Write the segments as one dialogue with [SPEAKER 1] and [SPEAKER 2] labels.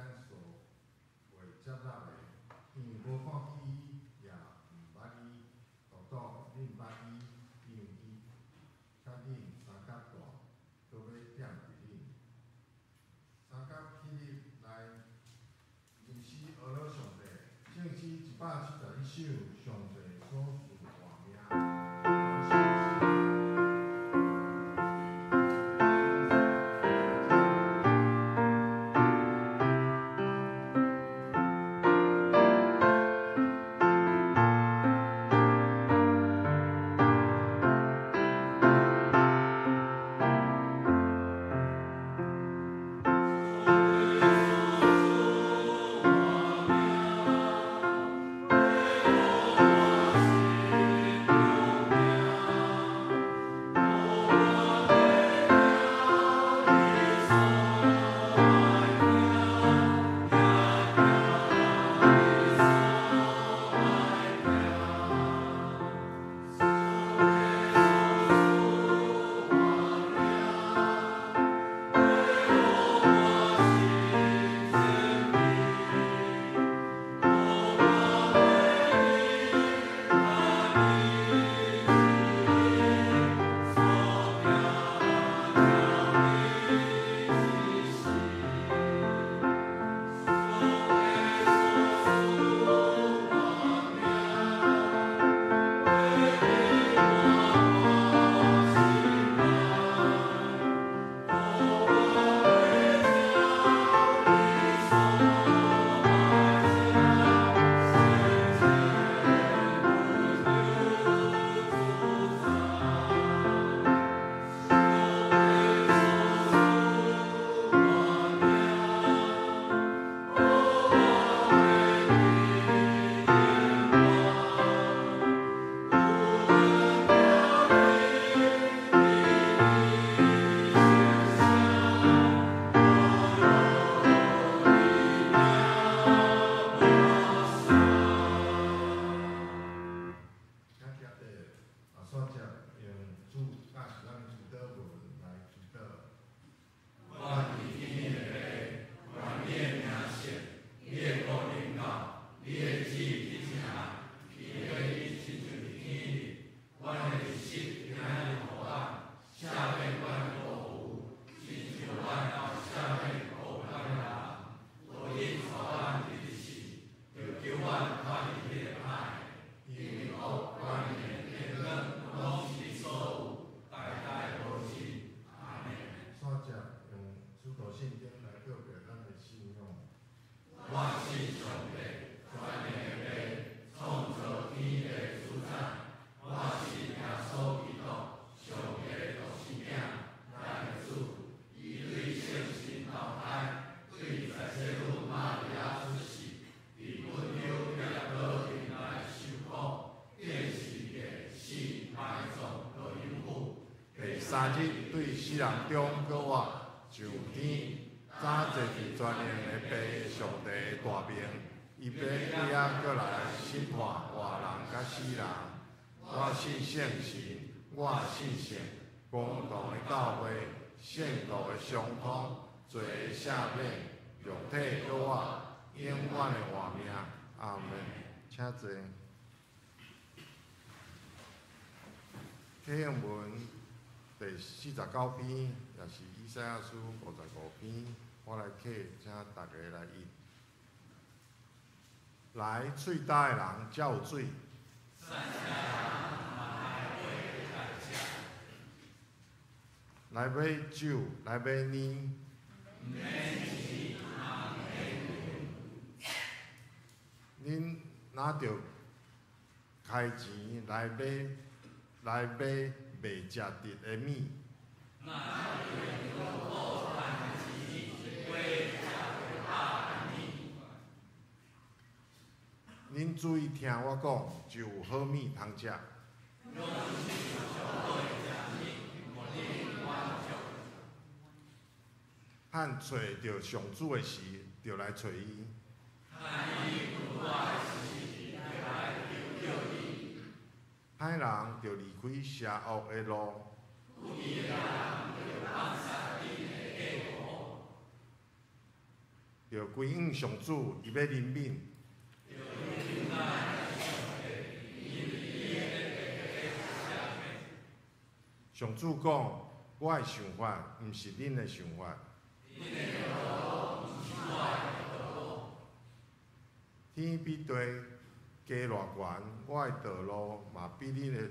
[SPEAKER 1] 咱所未接纳的，因为无看见伊，也毋捌伊，独独恁捌伊，因为伊甲恁三角大，搁要踮伫恁。三角迄日来吟诗学了上帝，圣诗171首，上帝所赐活命。
[SPEAKER 2] 三日对世人中搁活上天，早坐伫全能的爸上帝的大名，伊要几啊搁来审判活人甲死人。我信圣神，我信圣，公道的教会，圣道的相通，罪的赦免，肉体搁活，永远的活命。阿门。请坐。启应文第49篇，也是以赛亚书55篇，我来启，请大家来译。来，喙焦的人才有水。来买酒，来买奶。恁若着开钱来买未食得的米。恁注意听我讲，就有好米通食。汉找着上主的时，就来找伊。歹人就离开邪恶的路。着归应上主，伊要怜悯。上主讲：我的想法，毋是恁的想法。天比地加偌悬，我的道路嘛比恁的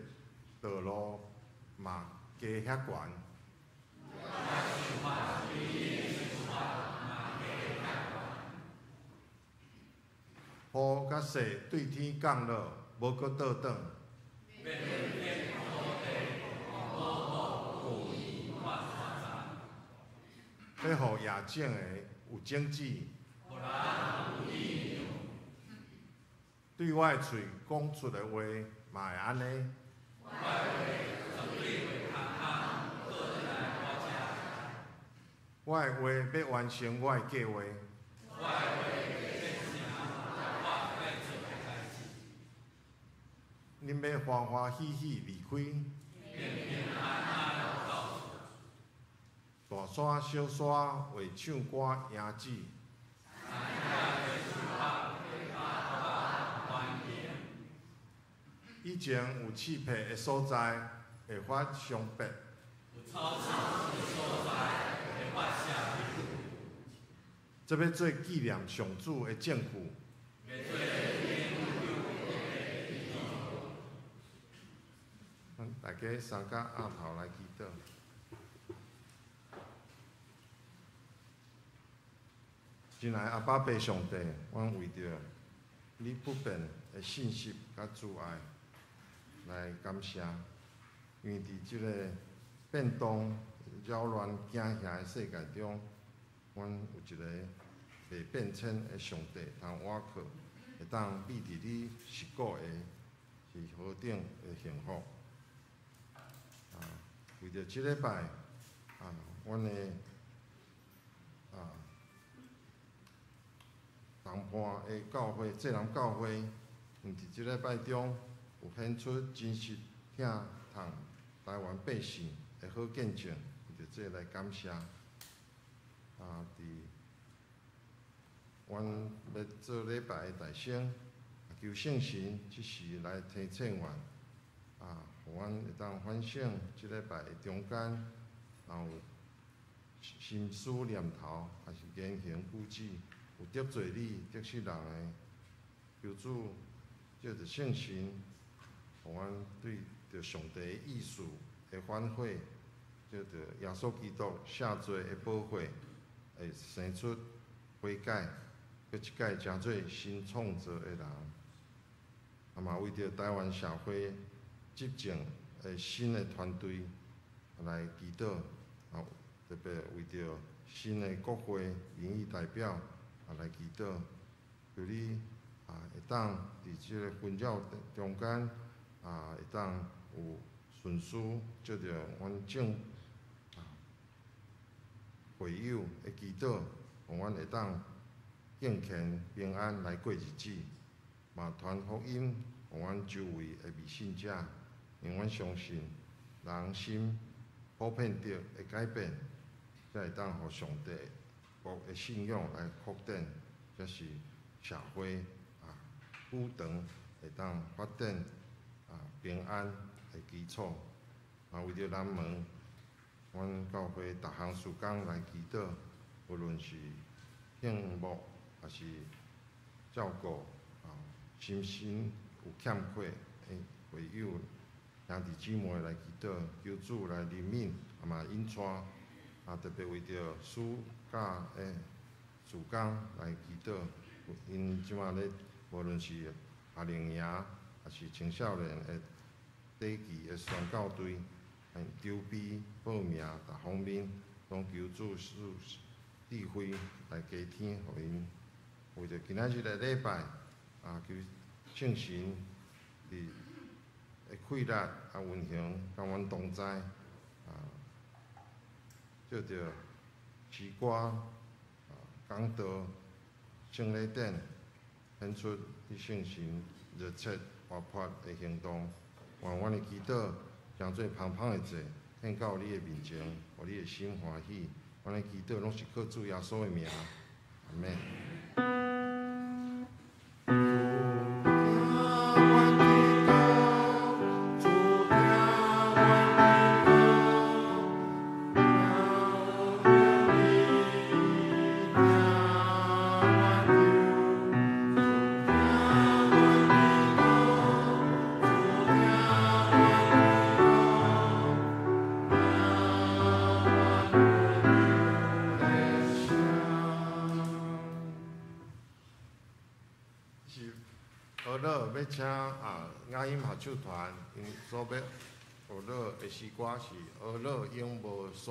[SPEAKER 2] 道路嘛加遐悬。雨甲雪对天降落，无搁倒转。要互野种的有种子。对我的喙讲出的话嘛会安尼。我的话要完成我的计划。恁要欢欢喜喜离开。大山小山为唱歌赢子。以前有刺皮的所在，会发伤白。这要做纪念上主的政府。大家三甲额头来祈祷。亲爱阿爸爸上帝，阮为着你不变的信息甲阻碍来感谢，因为伫即个变动、扰乱、惊吓的世界中，阮有一个袂变迁的上帝通倚靠，会当秘伫你实顾的是何等的幸福。为着即礼拜，阮的东坡的教会、济南教会，伫即礼拜中有显出真实疼痛台湾百姓的好见证，为着这来感谢。阮要做礼拜的大圣，求圣神即时来提醒阮，互阮会当反省即礼拜的中间，然后心思念头，还是言行举止，有得罪你、得失人的，求主借着圣神，互阮对着上帝的意思的反悔，借着耶稣基督赦罪的宝血，会生出悔改，搁一届成做新创造的人。嘛为着台湾社会执政的新的团队来祈祷，特别为着新的国会民意代表来祈祷，求你会当伫即个纷扰中间会当有顺序，借着阮众会友的祈祷，互阮会当健康平安来过日子，嘛传福音互阮周围的未信者，因阮相信人心普遍着会改变，才会当互上帝国的信仰来扩展，才是社会久长会当发展平安的基础。为着南门，阮教会逐项事工来祈祷，无论是庆祝还是照顾心身有欠缺的会友兄弟姊妹来祈祷，求主来怜悯，嘛引带，特别为着暑假的事工来祈祷，因即马咧无论是夏令营还是青少年的短期的宣教队，筹备报名各方面，拢求主赐智慧来加添互因。为着今仔日的礼拜，求圣神伫会力运行，甲阮同在，借着诗歌、讲道、圣礼典，显出你圣神热切活泼的行动。愿阮的祈祷诚做芳芳的祭，献到你的面前，互你的心欢喜。阮的祈祷拢是靠主耶稣的名，阿妹。学乐要请雅音合唱团，因所要学乐的诗歌是《学乐永无煞》。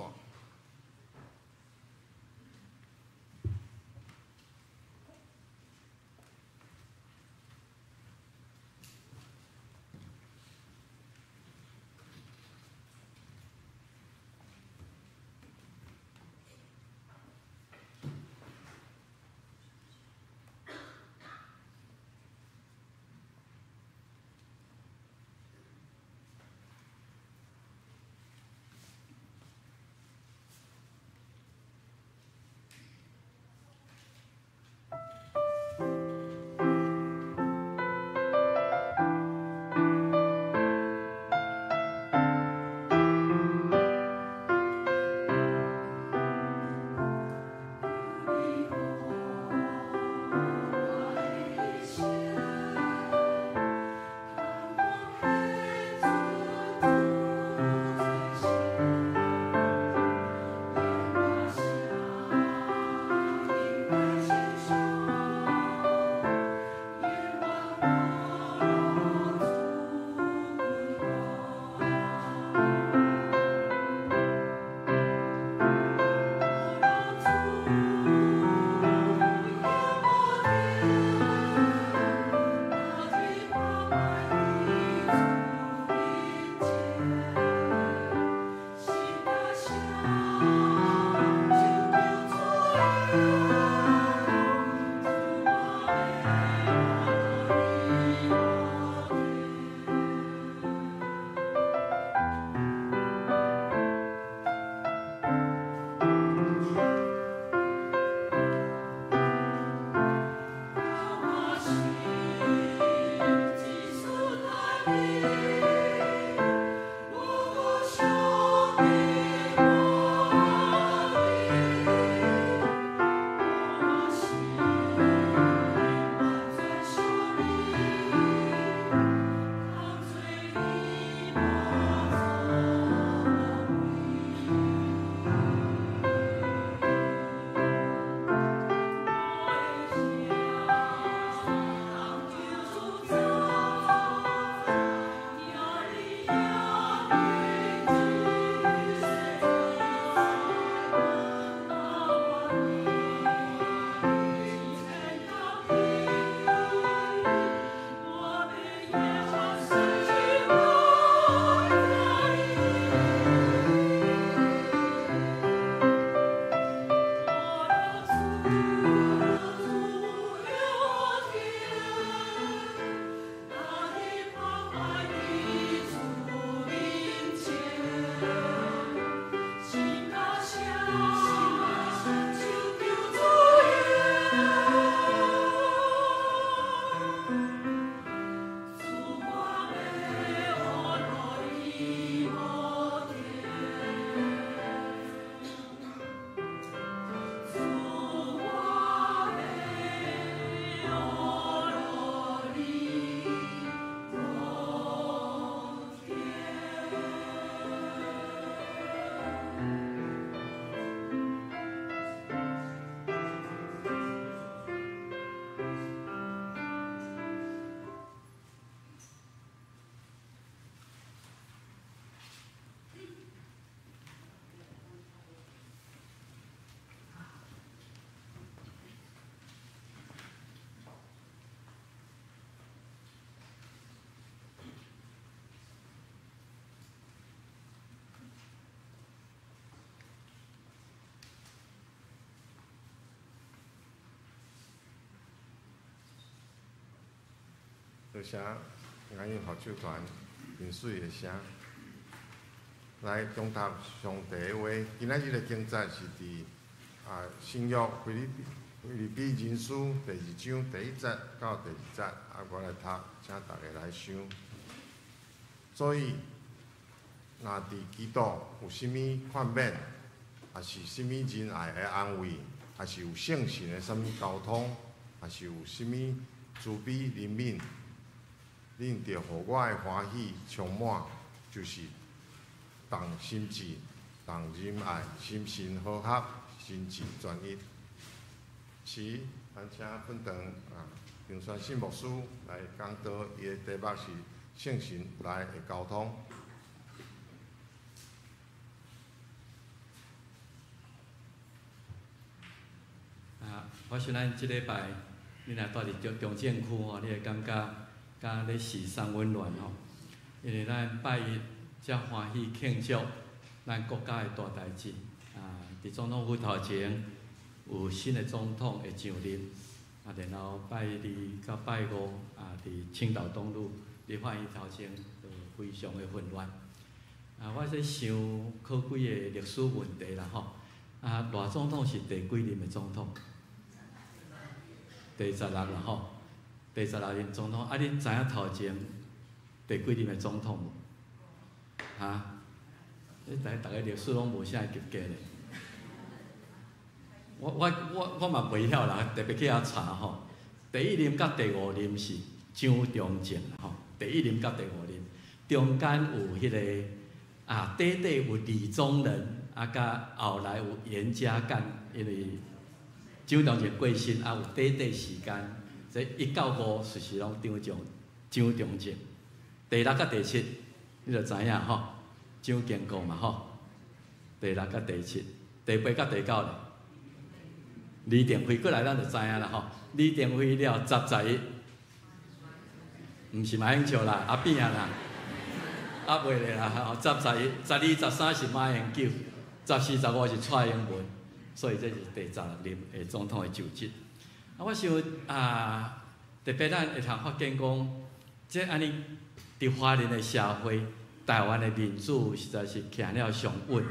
[SPEAKER 2] 就写雅音合唱团真水的声。来中读上第一话，今仔日的经节是伫新约腓立腓立比人书第2章第1节到第2节，我来读，请大家来想。所以，若伫基督有甚物劝勉，也是甚物仁爱的安慰，也是有圣神的甚物交通，也是有甚物慈悲怜悯，恁着互我的欢喜充满，就是同心志、同仁爱、心神和合、心志专一。是，咱请本堂平宣信牧师来讲道，伊的题目是圣神来的交通。
[SPEAKER 3] 我想咱即礼拜，你若住伫中正区吼，你会感觉甲咧时尚温暖吼，因为咱拜一遮欢喜庆祝咱国家的大代志伫总统府头前有新的总统会上任，然后拜二到拜5伫青岛东路立法院头前就非常的混乱。我在想考几个历史问题啦吼，大总统是第几任的总统？第16啦吼，第16任总统。恁知影头前第几任的总统无？你逐个历史拢无啥会记得咧。我嘛袂晓啦，特别去遐查吼。第1任甲第5任是张忠正吼，第1任甲第5任，中间有迄个短有李宗仁，甲后来有严家淦，因为张忠正过身，有短时间，即195随时拢张忠正。第6甲第7，你就知影吼，张经国嘛吼，第6甲第7，第8甲第9咧。李登辉过来，咱就知影啦吼。李登辉了10-11，毋是马英九啦，变啦，袂咧啦。10-11、12、13是马英九，14、15是蔡英文，所以这是第16任的总统的就职。我想特别咱会通发现讲，即安尼伫华人的社会，台湾的民主实在是行了上稳，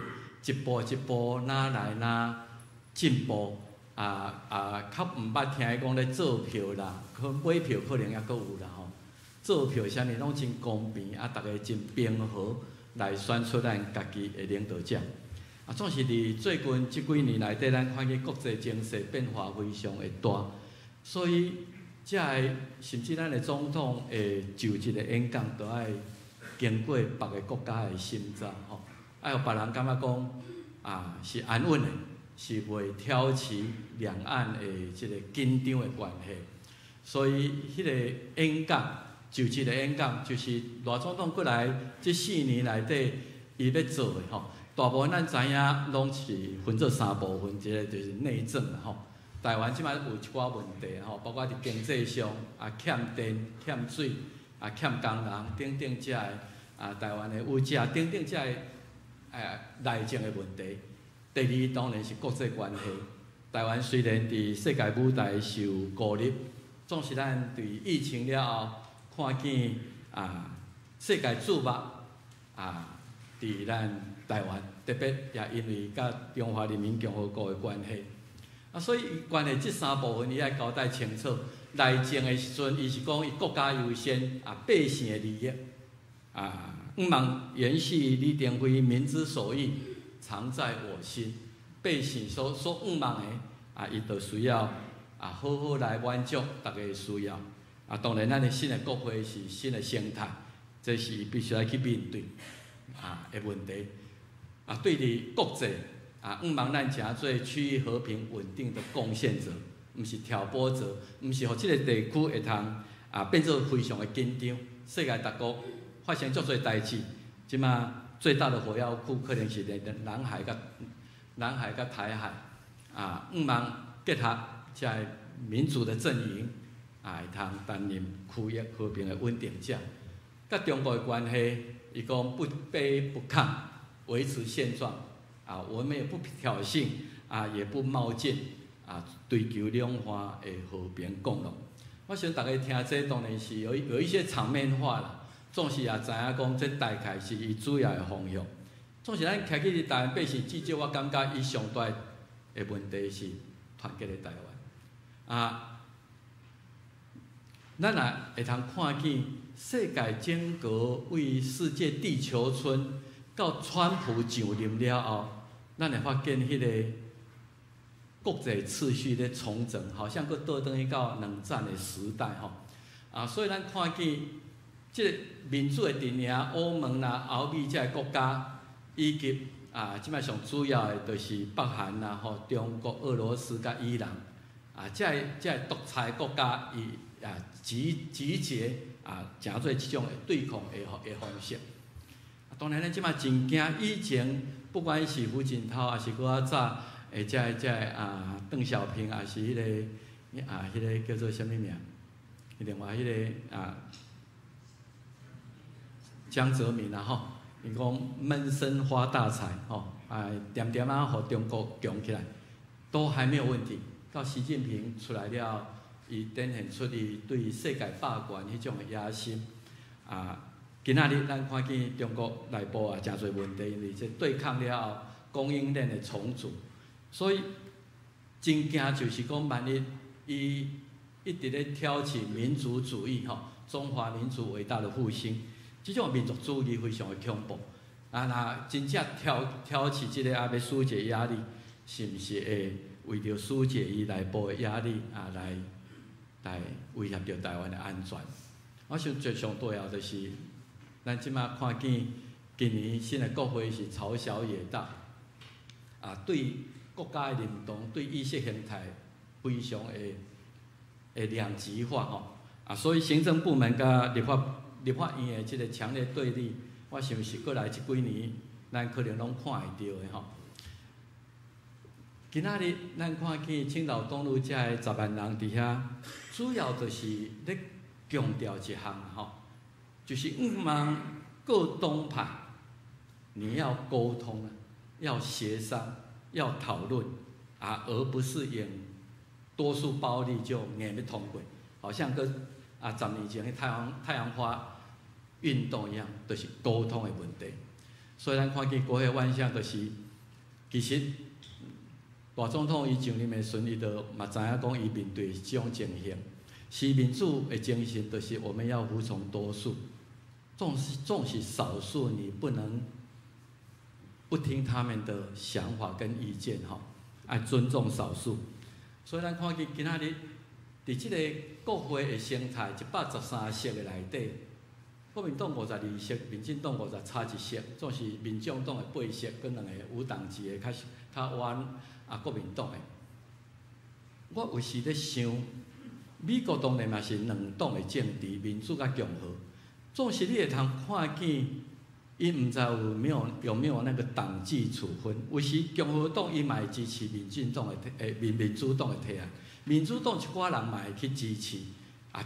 [SPEAKER 3] 一步一步哪来哪进步。较毋捌听伊讲咧做票啦，买票可能抑阁有啦吼。做票啥物拢真公平，逐个真平和来选出咱家己的领导者。总是伫最近即几年内底，咱看见国际情势变化非常的大，所以甚至咱的总统的就职的演讲，都爱经过别个国家的审查吼，爱互别人感觉讲是安稳的。是袂挑起两岸的即个紧张的关系，所以迄个演讲，就职的演讲，就是赖总统过来即4年内底，伊要做的吼，大部分咱知影拢是分做3部分，一个就是内政啦吼。台湾即摆有一寡问题吼，包括伫经济上欠电、欠水、欠工人等等遮的台湾的物价等等遮的内政的问题。第2当然是国际关系。台湾虽然伫世界舞台受孤立，总是咱对疫情了后，看见世界注目伫咱台湾，特别也因为甲中华人民共和国的关系。所以关系即3部分，伊爱交代清楚。内政的时阵，伊是讲伊国家优先，百姓的利益，毋茫延续李登辉民之所欲。常在我心，百姓所仰望的伊就需要好好来满足大家的需要。当然，咱的新的国会是新的生态，这是必须来去面对的问题。对伫国际仰望咱诚做区域和平稳定的贡献者，毋是挑拨者，毋是互即个地区会通变做非常的紧张。世界各国发生足侪代志，即马。最大的火药库可能是南海甲台海，仰望结合遮民主的阵营，会通担任区域和平的稳定者。甲中国的关系，伊讲不卑不亢，维持现状，我们也不挑衅，也不冒进，追求两岸的和平共荣。我想大家听这当然是有一些场面话啦。总是也知影讲，这大概是伊主要的方向。总是咱徛起伫台湾百姓，至少我感觉伊上大的问题是团结的台湾。咱也会通看见世界整个为世界地球村到川普上任了后，咱会发现迄个国际秩序咧重整，好像佫倒转去到冷战的时代吼。所以咱看见即个民主的阵营，欧盟啦、欧美遮个国家，以及即摆上主要的就是北韩啦、中国、俄罗斯甲伊朗，遮个独裁国家伊集结诚做即种对抗的方式。当然咱即摆真惊，以前不管是胡锦涛，还是搁较早遮邓小平，还是迄个叫做啥物名？另外迄个江泽民伊讲闷声发大财点点互中国强起来，都还没有问题。到习近平出来了，伊展现出伊对世界霸权迄种的野心今仔日咱看见中国内部诚侪问题，因为这对抗了后供应链的重组，所以真惊就是讲，万一伊一直咧挑起民族主义中华民族伟大的复兴，即种民族主义非常的恐怖若真正挑起即个要纾解压力，是毋是会为着纾解伊内部的压力来威胁着台湾的安全？我想最上重要就是咱即马看见今年新的国会是朝小野大对国家的认同、对意识形态非常的两极化所以行政部门甲立法院的即个强烈对立，我想是过来即几年咱可能拢看会到的今仔日咱看见青岛东路遮个10万人伫遐，主要就是咧强调一项就是望各党派你要沟通要协商，要讨论而不是用多数暴力就硬要通过，好像跟10年前的太阳花运动一样，就是沟通的问题。所以咱看见国会万象，就是其实大总统伊上任的时阵，伊就嘛知影讲伊面对这种情形，是民主的精神，就是我们要服从多数，纵使少数，你不能不听他们的想法跟意见爱尊重少数。所以咱看见今仔日伫即个国会的生态113席的内底，国民党52席，民进党50差1席，总是民众党的8席，跟2个无党籍的较弯国民党的。我有时咧想，美国当然嘛是2党的政治，民主甲共和，总是你会通看见，伊毋知有没有那个党纪处分。有时共和党伊嘛会支持民进党的民主党的提案，民主党一寡人嘛会去支持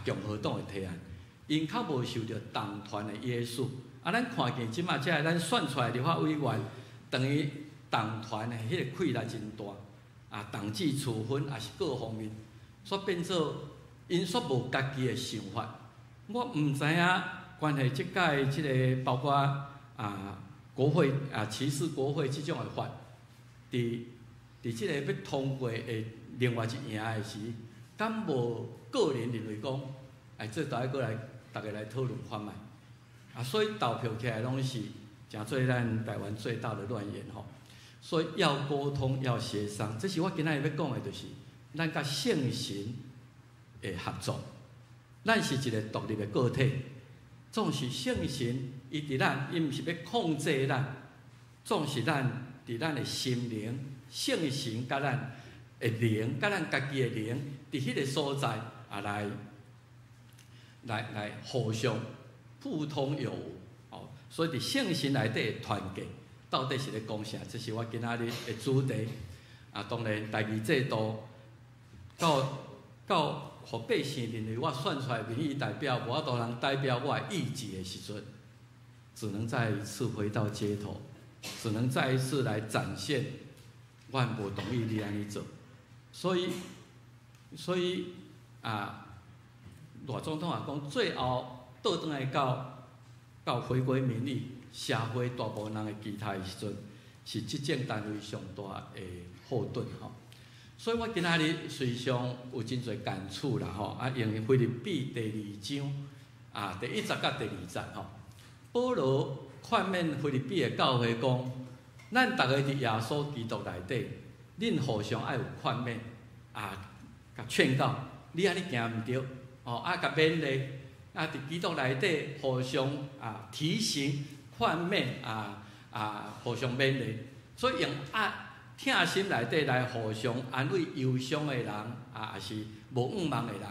[SPEAKER 3] 共和党的提案，因较无受到党团的约束。咱看见即马遮咱选出来立法委员，等于党团的迄个气力真大党纪处分也是各方面，所变做因煞无家己的想法。我毋知影关系即届即个包括国会歧视国会即种的法，伫即个要通过的另外一赢的时，敢无个人认为讲这都要过来大家来讨论看卖所以投票起来拢是诚做咱台湾最大的乱源所以要沟通，要协商，这是我今仔日要讲的，就是咱甲圣神的合作。咱是一个独立的个体，总是圣神伊伫咱，伊毋是要控制咱，总是咱伫咱的心灵，圣神甲咱的灵，甲咱家己的灵，伫迄个所在来互相互通有无所以伫圣神内底的团结。到底是咧讲啥？这是我今仔日的主题当然，代议制度到互百姓认为我选出来民意代表，无法度人代表我的意志的时阵，只能再一次回到街头，只能再一次来展现我无同意你安尼做。所以大总统讲，最后倒转来到回归民意。社会大部分人的期待的时阵，是执政单位上大的后盾所以我今仔日随上有真侪感触啦吼，用腓立比第2章第1节甲第2节吼，保罗劝勉腓立比的教会讲，咱逐个伫耶稣基督内底，恁互相爱有劝勉甲劝告，你安尼行毋对甲勉励伫基督内底互相提醒、劝勉互相勉励，所以用疼心内底来互相安慰忧伤的人，也是无愿望的人。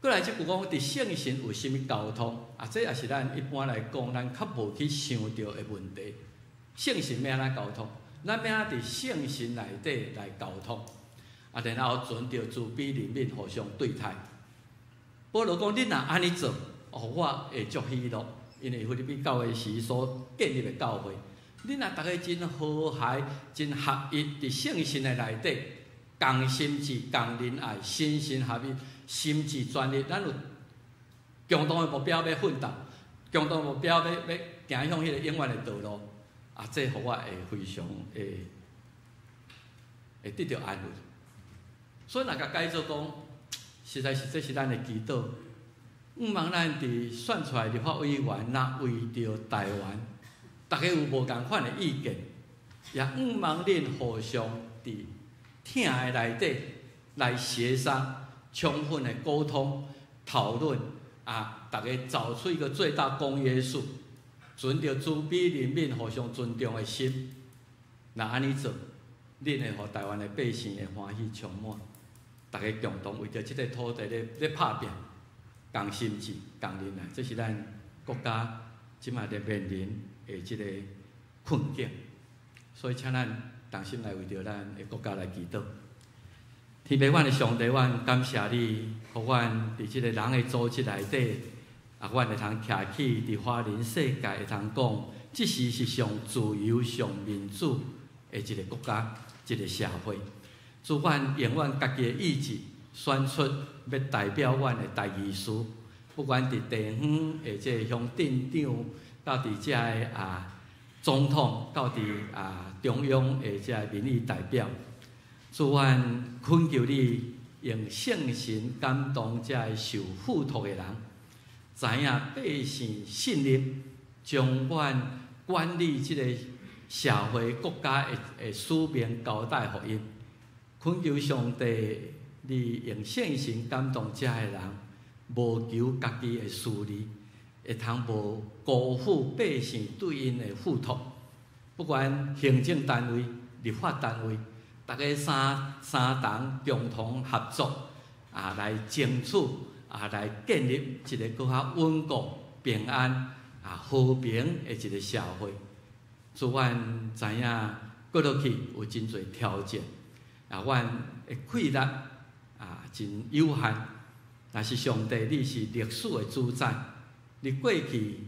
[SPEAKER 3] 过来即句讲，伫圣神有甚物交通这也是咱一般来讲，咱较无去想到的问题。圣神要安怎交通？咱要安怎伫圣神内底来交通然后存着慈悲怜悯，互相对待。保罗讲：恁若安尼做，我会足喜乐，因为腓立比教会是所建立的教会。恁若逐个真和諧、真合一，伫圣神的内底，共心志、共仁爱、心心合一、心志专一，咱有共同的目标要奋斗，共同的目标要行向迄个永远的道路这互我会非常会得到安慰。所以若甲改做讲，实在是这是咱的祈祷。毋望咱伫选出来立法委员，若为着台湾，大家有无共款的意见，也毋望恁互相伫疼的内底来协商，充分的沟通讨论大家找出一个最大公约数，存着慈悲怜悯、互相尊重的心。若安尼做，恁会互台湾的百姓会欢喜充满。大家共同为着即个土地咧拍拼，共心志、共仁爱，这是咱国家即卖咧面临的即个困境。所以请咱同心来为着咱的国家来祈祷。天父，阮的上帝，阮感谢你，互阮伫即个人的组织内底阮会通徛起伫华人世界会通讲，即是上自由、上民主的一个国家、一个社会。主，阮用阮家己的意志选出要代表阮的代议士，不管伫地方的即个乡镇长，到伫遮的总统，到伫中央的即个民意代表。主，阮恳求你用圣神感动遮个受付托的人，知影百姓信任，将阮管理即个社会国家的使命交代互因。恳求上帝，你用圣神感动遮个人，无求家己的私利，会通无辜负百姓对因的付托。不管行政单位、立法单位，大家三党共同合作来争取来建立一个更较稳固、平安和平的一个社会。主，阮知影过落去有真侪挑战。阮的气力真有限，但是上帝，你是历史的主宰，你过去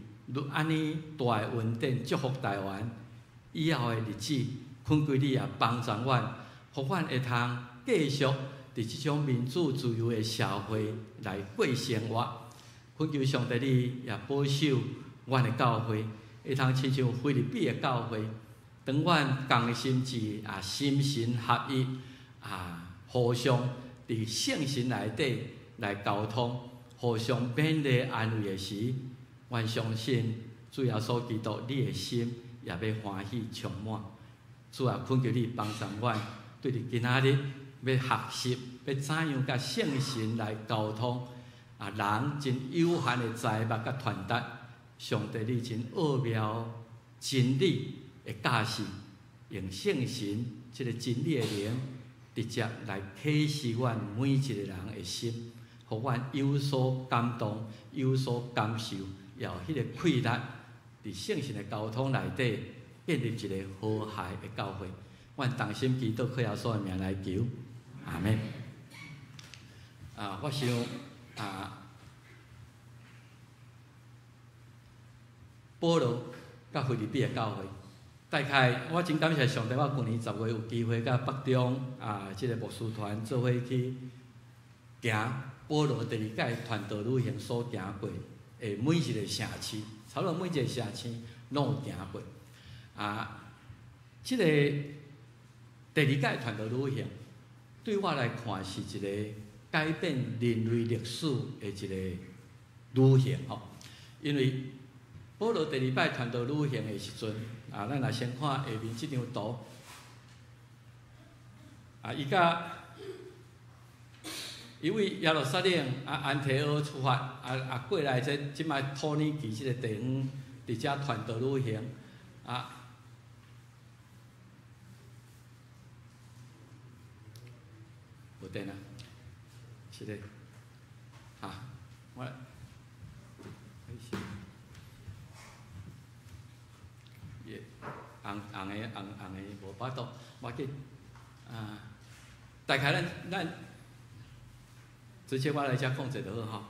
[SPEAKER 3] 安尼大的恩典祝福台湾，以后的日子，恳求你也帮助阮，互阮会通继续伫即种民主自由的社会来过生活。恳求上帝，你也保守阮的教会，会通亲像腓立比的教会，当阮共心志心神合一。互相伫圣神内底来沟通，互相勉励安慰的时，阮相信主耶稣基督，你的心也要欢喜充满。主啊，恳求你帮助阮，对你今仔日要学习，要怎样甲圣神来沟通。人真有限的财物甲传达，上帝你真奥妙真理的教示，用圣神即个真理的灵。直接来启示阮每一个人的心，互阮有所感动，有所感受，也有迄个气力，伫圣神的交通内底建立一个和谐的教会。阮同心祈祷，靠耶稣的名来求，阿们。我想保罗甲腓立比的教会。大概我真感谢上帝，我去年10月有机会甲北中即个牧师团做伙去行保罗第2届传道旅行所行过的每一个城市，差不多每一个城市拢有行过。即个第2届传道旅行，对我来看是一个改变人类历史的一个旅行吼。因为保罗第二摆传道旅行的时阵，咱若先看下面这张图，伊为耶路撒冷安提阿出发，过来即摆土耳其即个地方，伫遮传道旅行无电啊，是咧，我。红的无法度，我紧大概咱直接我来遮讲者就好吼。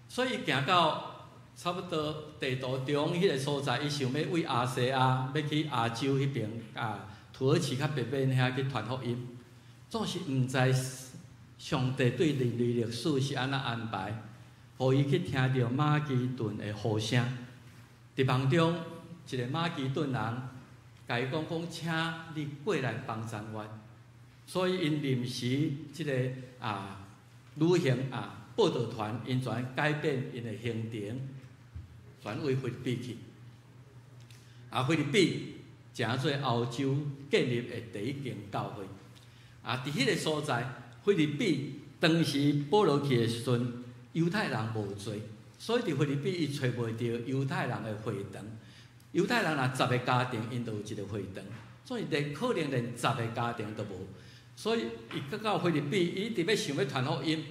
[SPEAKER 3] 所以行到差不多地图中迄个所在，伊想要为亚细亚要去亚洲迄边土耳其较北边遐去传福音，总是毋知上帝对人类历史是安怎安排，互伊去听到马其顿的呼声。伫梦中，一个马其顿人甲伊讲，请你过来帮助我。所以因临时即个旅行报道团，因全改变因的行程，转为菲律宾去。菲律宾诚做欧洲建立的第一间教会。伫迄个所在。菲律宾当时保罗去的时阵，犹太人无多，所以伫菲律宾伊找袂到犹太人的会堂。犹太人若10个家庭，因就有一个会堂，所以可能连10个家庭都无。所以伊到菲律宾，伊特别想要传福音，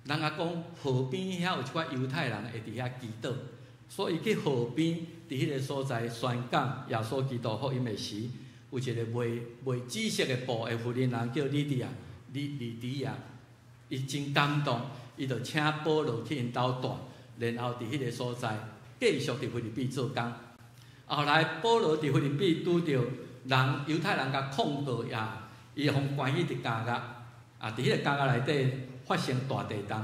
[SPEAKER 3] 人讲河边遐有一寡犹太人会伫遐祈祷，所以去河边伫迄个所在宣讲耶稣基督福音的时，有一个卖紫色的布的妇人人叫利迪亚，伊真感动，伊就请保罗去因兜住，然后伫迄个所在继续伫菲律宾做工。后来保罗伫菲律宾拄着犹太人甲控告伊互关起伫监狱，伫迄个监狱内底发生大地震，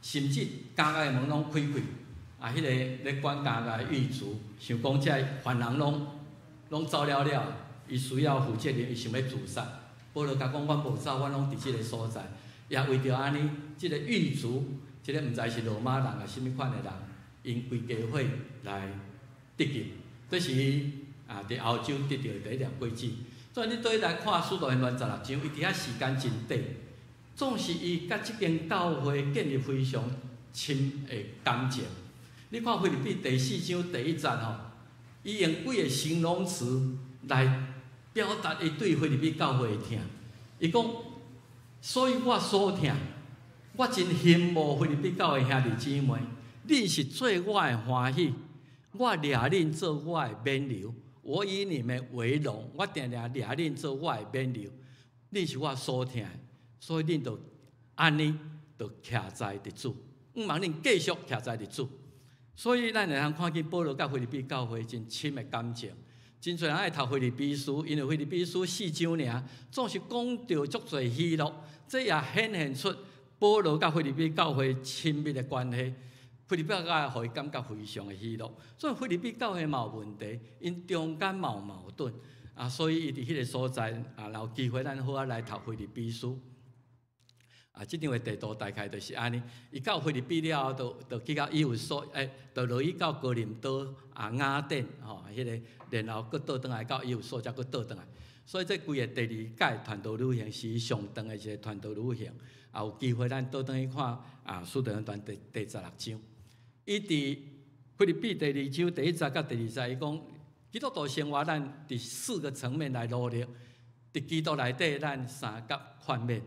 [SPEAKER 3] 甚至监狱的门拢开开，迄个咧管监狱的狱卒想讲遮犯人拢走了，伊需要负责任，伊想要自杀。保罗甲讲，阮无走，阮拢伫即个所在，也为着安尼，即个狱卒，即个毋知是罗马人啊，甚物款的人，因规家伙来得救，这是伫欧洲得到的第一粒果子。所以你对来看《使徒行传》16章，伊伫遐时间真短，总是伊甲即间教会建立非常深的感情。你看菲律宾第4章第1节吼，伊用几个形容词来表达伊对菲律宾教会的疼。伊讲，所以我所疼，我真羡慕菲律宾教会兄弟姊妹，恁是做我的欢喜，我掠恁做我的冕旒，我以你们为荣，我定定掠恁做我的冕旒，恁是我所疼的，所以恁就安尼就徛在伫主，毋茫恁继续徛在伫主。所以咱会通看见保罗甲菲律宾教会真深的感情。真侪人爱读腓立比书，因为腓立比书4章尔，总是讲到足侪喜乐，这也显现出保罗甲腓立比教会亲密的关系。菲律宾教会互伊感觉非常的喜乐，所以菲律宾教会嘛有问题，因中间嘛有矛盾所以伊伫迄个所在有机会咱好来读腓立比书。即张的地图大概就是安尼，伊到菲律宾了后，就去到以弗所，就落去到哥林多雅典迄个，然后佫倒转来到以弗所，才佫倒转来。所以这规个第2届传道旅行是上长的一个传道旅行，也有机会咱倒转去看使徒行传第16章。伊伫菲律宾第2章第1节到第2节，伊讲基督徒生活咱伫4个层面来努力，伫基督内底咱3角宽面。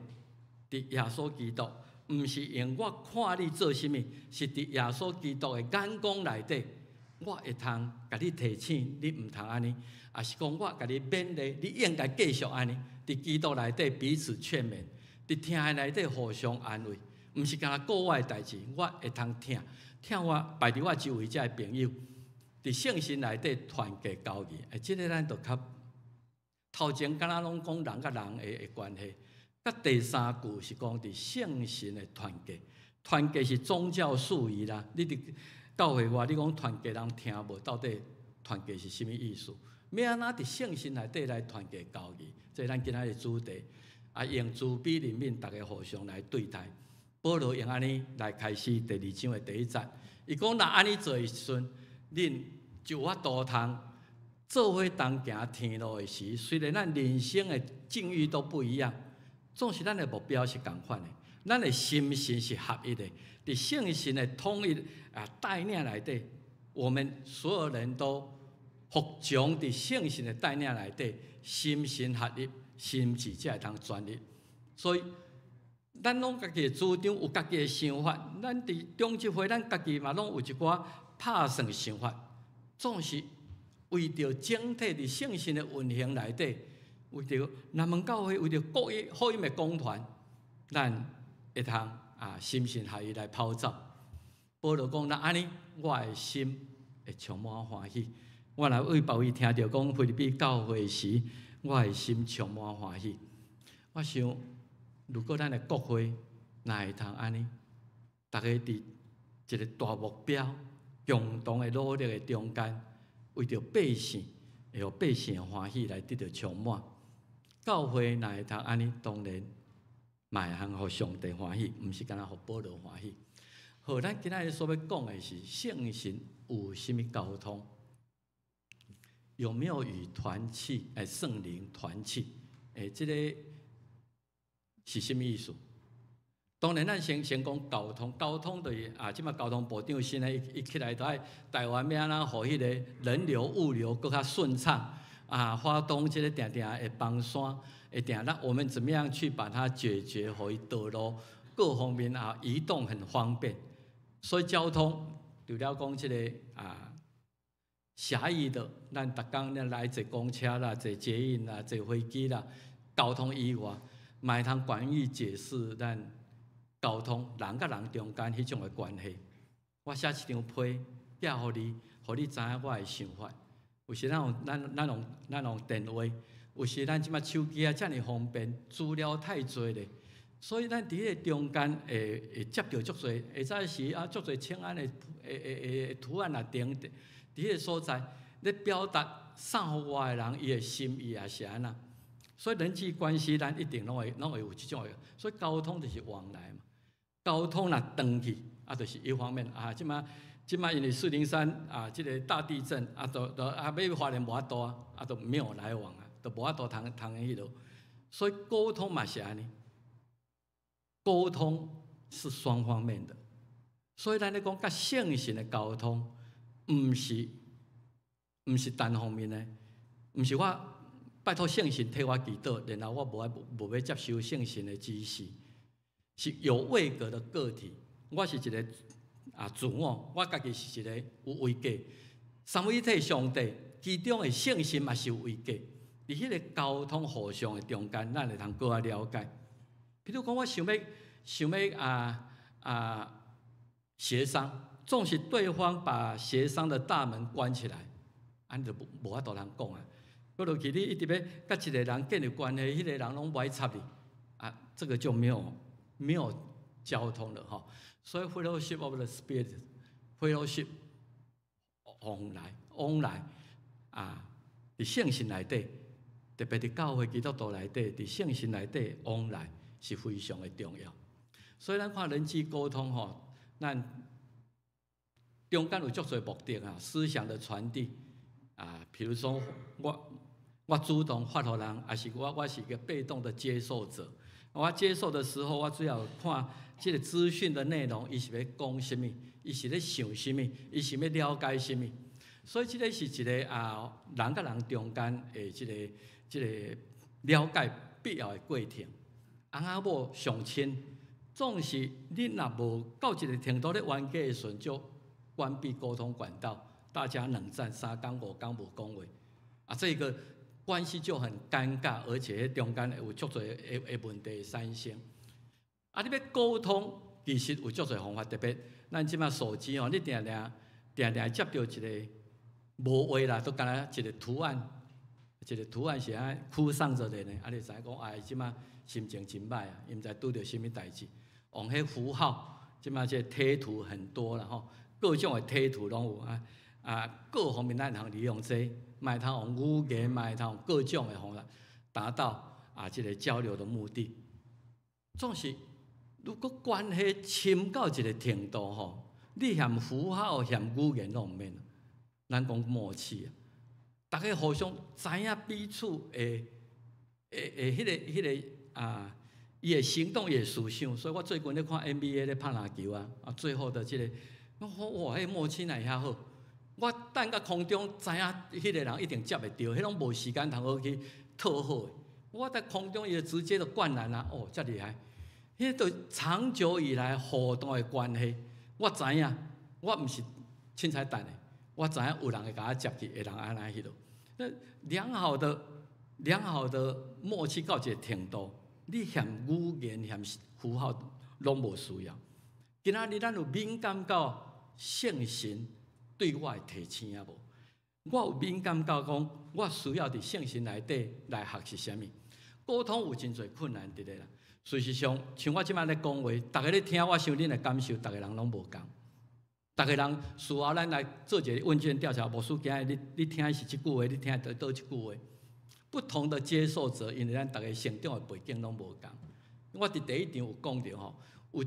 [SPEAKER 3] 伫耶稣基督，毋是用我看你做甚物，是伫耶稣基督的眼光内底，我会通甲你提醒，你毋通安尼，也是讲我甲你勉励，你应该继续安尼。伫基督内底彼此劝勉，伫听的内底互相安慰，毋是干顾我的代志，我会通听我排伫我周围遮的朋友，伫圣心内底团结交易。即个咱就较头前敢若拢讲人甲人的关系。甲第3句是讲伫圣神的团结，团结是宗教术语啦。你伫教会外，你讲团结人听无，到底团结是甚物意思？要安怎伫圣心内底来团结教义？这是咱今仔日主题。用慈悲怜悯，大家互相来对待。保罗用安尼来开始第2章的第1节。伊讲：若安尼做的时阵，恁就有法度通做伙同行天路的时。虽然咱人生的境遇都不一样，总是咱的目标是共款的。咱的心神是合一的。伫圣神的统一带领内底，我们所有人都服从伫圣神的带领内底，心神合一。心智才会通专一，所以咱拢家己的主张有家己的想法，咱伫中集会，咱家己嘛拢有一寡拍算的想法，总是为着整体伫圣神的运行内底，为着南门教会，为着福音的讲团，咱会通心神合一来跑走。保罗讲：那安尼，我的心会充满欢喜。我来为别位听到讲菲律宾教会时。我的心充满欢喜。我想，如果咱的国会哪会通安尼，大家伫一个大目标、共同的努力的中间，为着百姓，会有百姓的欢喜来得到充满。教会哪会通安尼？当然，嘛会通互上帝欢喜，毋是干那互保罗欢喜。好，咱今仔日所要讲的是圣神有甚物交通？有没有与团契？圣灵团契？这个是什么意思？当然，咱先讲交通。交通就是即马交通部长现在一起来，都爱台湾要安怎，互迄个人流物流更较顺畅发动这个定定的帮山，定让我们怎么样去把它解决，互伊道路各方面移动很方便。所以交通除了讲这个狭义的，咱逐工来坐公车啦、坐捷运啦、坐飞机啦，交通以外，嘛会通关于解释咱交通人甲人中间迄种的关系。我写一张批，寄互你，互你知影我的想法。有时咱用电话，有时咱即马手机遮尔方便，资料太多咧，所以咱伫迄个中间会接到足侪，会早时足侪请安的图案等。伫迄个所在，咧表达送互我的人伊的心意也是安那，所以人际关系咱一定拢会有即种的，所以交通就是往来嘛。交通若断去，就是一方面即马因为403即个大地震要发连无法度就没有来往就无法度通迄落，所以沟通嘛是安尼，沟通是双方面的，所以咱咧讲甲圣神的交通。毋是单方面的，毋是我拜托圣神替我祈祷，然后我无要接受圣神的指示，是有位格的个体。我是一个自我家己是一个有位格，三位一体上帝其中的圣神嘛是有位格。伫迄个交通互相的中间，咱会通更加了解。比如讲，我想要协商。纵使对方把协商的大门关起来，安就无法度通讲过落去你一直要甲一个人建立关系，迄个人拢不爱插你这个就没有交通了哈。所以 fellowship of the spirit，fellowship 往来伫圣神内底，特别伫教会基督徒内底，伫圣神内底往来是非常的重要。所以咱看人际沟通咱。中间有足侪目的思想的传递比如说我主动发予人，还是我是一个被动的接受者。我接受的时候，我主要看这个资讯的内容，伊是要讲什么，伊是咧想什么，伊是要了解什么。所以这个是一个人甲人中间的这个了解必要的过程。翁仔某上亲，总是你若无到一个程度咧冤家的时阵，就关闭沟通管道，大家冷战3天5天无讲话这个关系就很尴尬，而且中间有足侪的问题产生。你要沟通，其实有足侪方法，特别咱即马手机你定定接到一个无话啦，都干那一个图案是哭丧着的呢，你知影讲即马心情真歹伊毋知拄着什么代志，往迄符号，即马这贴图很多啦各种的贴图拢有各方面咱通利用这，卖通用语言，卖通用各种的方法，达到这个交流的目的。总是如果关系深到一个程度吼，你嫌符号、嫌语言拢毋免，咱讲默契啊，大家互相知影彼此的迄个伊的行动、伊的思想。所以我最近咧看 NBA 咧拍篮球最后的这个，哇，迄默契哪会遐好？我等到空中知影迄个人一定接会到，迄拢无时间通好去讨好的。我在空中伊就直接就灌篮哦，遮厉害！迄对长久以来互动的关系，我知影，我毋是凊彩等的，我知影有人会甲我接去，会人安尼迄落。那良好的默契到一个程度，你嫌语言嫌符号拢无需要。今仔日咱有敏感到圣神对我的提醒啊无？我有敏感到讲，我需要伫圣神内底来学习啥物？沟通有真侪困难伫咧啦。事实上，像我即摆咧讲话，逐个咧听我想恁的感受，逐个人拢无共。逐个人事后咱来做一个问卷调查，无输今日你听的是即句话，你听倒一句话。不同的接受者，因为咱逐个成长的背景拢无共。我伫第一场有讲到吼，有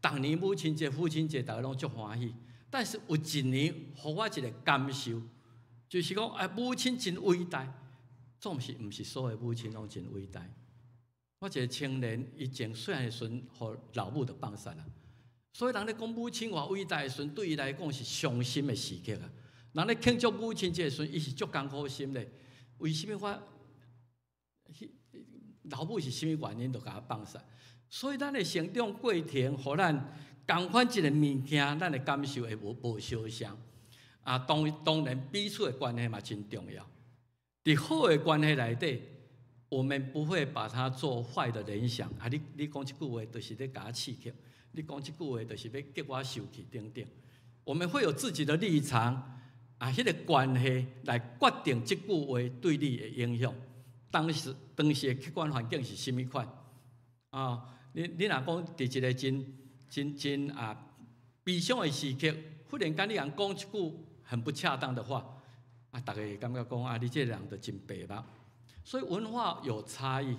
[SPEAKER 3] 逐年母亲节、父亲节，逐个拢足欢喜。但是有一年，互我一个感受，就是讲母亲真伟大。总是毋是所有母亲拢真伟大。我一个青年，伊前细汉的时阵，互老母就放散啦。所以人咧讲母亲偌伟大的时阵，对伊来讲是伤心的时刻啊。人咧庆祝母亲节的时阵，伊是足艰苦心咧。为什么老母是什么原因，就甲他放散？所以咱的成长过程，互咱同款一个物件，咱的感受会无相像。当然彼此的关系嘛真重要。伫好的关系内底，我们不会把它做坏的联想。你讲一句话，就是咧甲我刺激；你讲一句话，就是要激我受气等等。我们会有自己的立场，迄个关系来决定这句话对你的影响。当时的客观环境是甚物款？你若讲伫一个真悲伤的时刻，忽然间你人讲一句很不恰当的话。大家会感觉讲你这个人就真白目，所以文化有差异，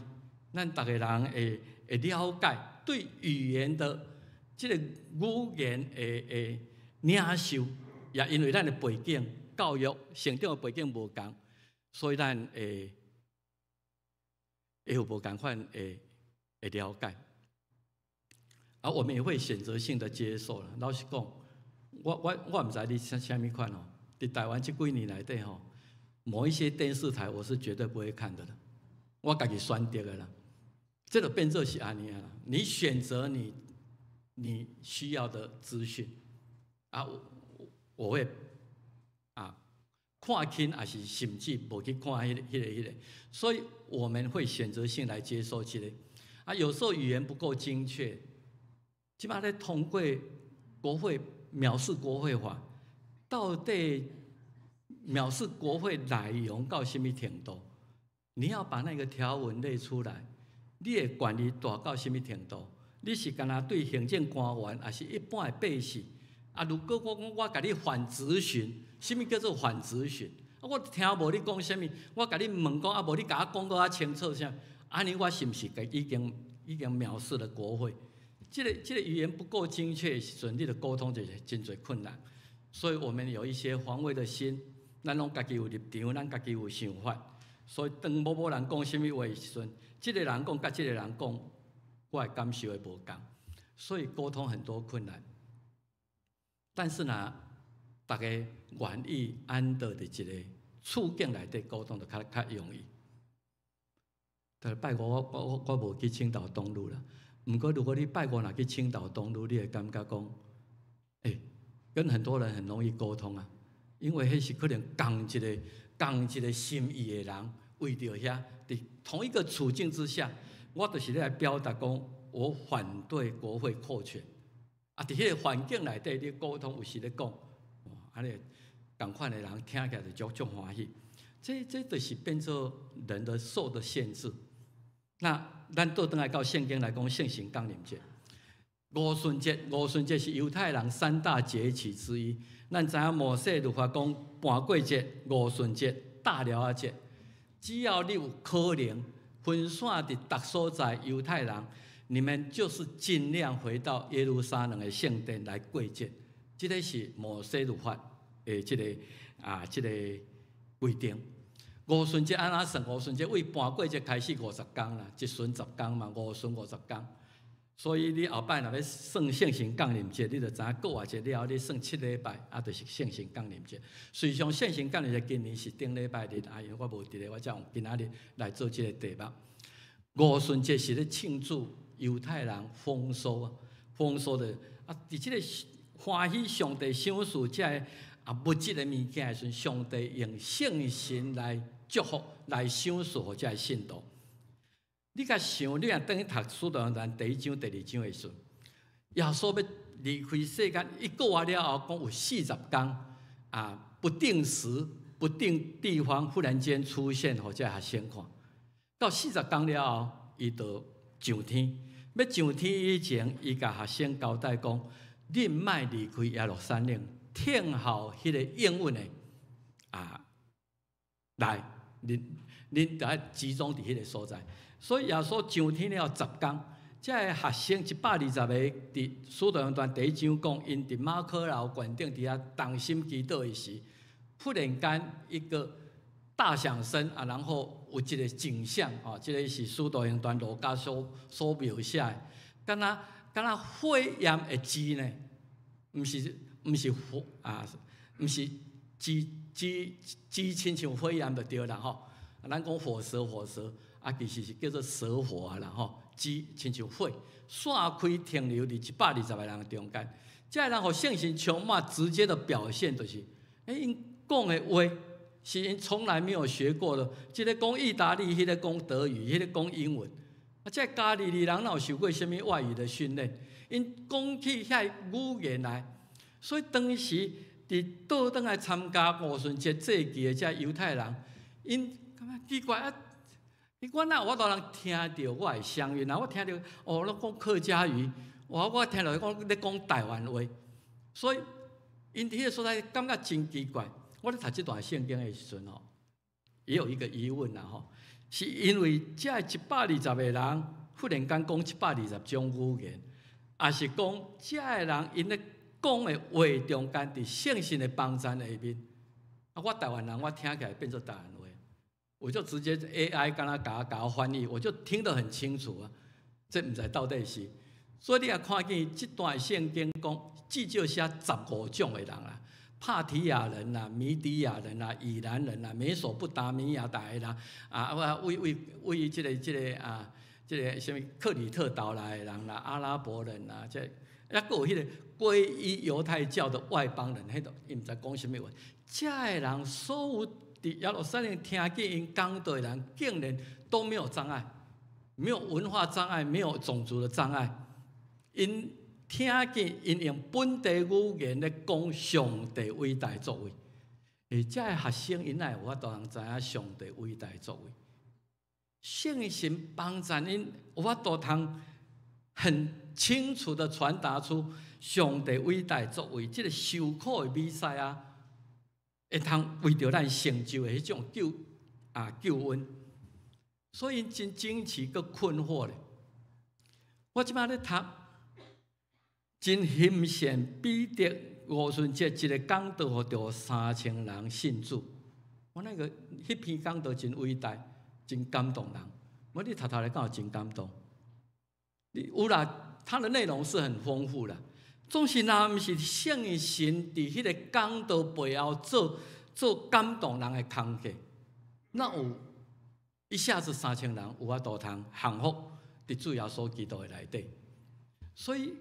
[SPEAKER 3] 咱大家人会了解对语言的这个语言的领受，也因为咱的背景、教育、成长的背景无同，所以咱会有无同款的了解，而我们也会选择性的接受了。老实讲，我唔知你啥物款哦。在台湾这几年内底吼，某一些电视台我是绝对不会看的了，我家己选择的啦。这个变作是安尼啊，你选择你需要的资讯我会看轻，还是甚至无去看迄个，所以我们会选择性来接受这个。有时候语言不够精确，起码在通过国会藐视国会法。到底藐视国会内容到什么程度？你要把那个条文列出来，你的权力大到什么程度？你是干那对行政官员，还是一般的百姓？如果我甲你反质询，什么叫做反质询？我听无你讲什么，我甲你问讲无你甲我讲到清楚啥？安尼我是不是已经藐视了国会？这个语言不够精确的时阵，你的沟通就是真侪困难。所以我们有一些防卫的心，咱拢家己有立场，咱家己有想法。所以当某人讲什么话的时阵，这个人讲甲这个人讲，我的感受会无同，所以沟通很多困难。但是呢，大家愿意安得的一个处境内底沟通就较容易。但是拜五我无去青岛东路啦。不过如果你拜五若去青岛东路，你会感觉讲，跟很多人很容易沟通啊，因为迄是可能共一个心意的人，为着遐伫同一个处境之下，我就是来表达讲，我反对国会扩权。伫迄个环境内底，你沟通有时咧讲，安尼同款的人听起来就足欢喜。这就是变做人的受的限制。那咱倒转来到圣经来讲，圣神降临节，五旬节是犹太人3大节期之一。咱知影摩西律法讲，盘过节、五旬节、大寮仔节，只要你有可能分散伫各所在犹太人，你们就是尽量回到耶路撒冷的圣殿来过节。这个是摩西律法的这个规定。五旬节安怎算？五旬节为盘过节开始50天啦，一旬10天嘛，五旬50天。所以你后摆若要算圣神降临节，你就知影过偌节了后，你算7礼拜，就是圣神降临节。实际上，圣神降临节今年是顶礼拜日，因为我无伫咧，我才用今仔日来做这个题目。五旬节是咧庆祝犹太人丰收的伫这个欢喜上帝赏赐这个物质的物件的时阵，上帝用圣神来祝福、来赏赐互这个信徒。你甲想，你若等于读《使徒行传》第1章、第2章的时阵，耶稣要离开世间，伊过完了后，讲有40天不定时、不定地方，忽然间出现，互这学生看。到40天了后，伊就上天。要上天以前，伊甲学生交代讲：恁莫离开耶路撒冷，听候迄个应允的来，恁得集中伫迄个所在。所以耶稣上天了10天，这个学生120个，伫《使徒行传》第1章讲，因伫马可楼馆顶底下同心祈祷的时，忽然间一个大响声然后有一个景象这个是《使徒行传》路加所描写的，敢若火焰的枝呢，毋是火毋是枝亲像火焰就对啦吼。咱讲火蛇。其实是叫做蛇火啦吼，枝亲像火，散开停留伫120个人中间。这个人互圣神充满，直接的表现就是，因讲的话是因从来没有学过的，这个讲意大利，迄个讲德语，迄个讲英文。这加利利人哪有受过什么外语的训练？因讲起遐语言来，所以当时伫倒转来参加五旬节祭祀的这犹太人，因感觉奇怪我哪有法度通听到我的乡音我听到你讲客家语，我听到你讲台湾话，所以因伫迄个所在感觉真奇怪。我咧读这段圣经的时阵也有一个疑问是因为这120个人忽然间讲120种语言，还是讲这个人因咧讲的话中间伫圣神的帮助下面，我台湾人我听起来变做台湾话。我就直接 AI 跟他给我翻译，我就听得很清楚这唔知到底是。所以你也看见这段圣经讲，至少写15种的人啦，帕提亚人啦、米底亚人啦、以兰人啦、美索不达米亚大啦，为这个什么克里特岛来的人啦、阿拉伯人啦，还有迄个皈依犹太教的外邦人，迄度伊唔知讲什么话，这个人所有伫耶路撒冷听见因讲道的人，竟然都没有障碍，没有文化障碍，没有种族的障碍。因听见因用本地语言咧讲上帝伟大作为，这个学生因哪有法度通知影上帝伟大作为？圣神帮助因有法度通很清楚的传达出上帝伟大作为，这个受苦的弥赛亚。会通为着咱成就的迄种救恩，所以真惊奇佮困惑咧。我即摆咧读，真欣羡彼得五旬节一个讲道，互着3000人信主。我迄篇讲道真伟大，真感动人。我你读来讲真感动。有啦，它的内容是很丰富啦。总是若毋是圣神伫迄个讲道背后做感动人的工课，那有一下子3000人有法度通幸福伫主耶稣基督的内底。所以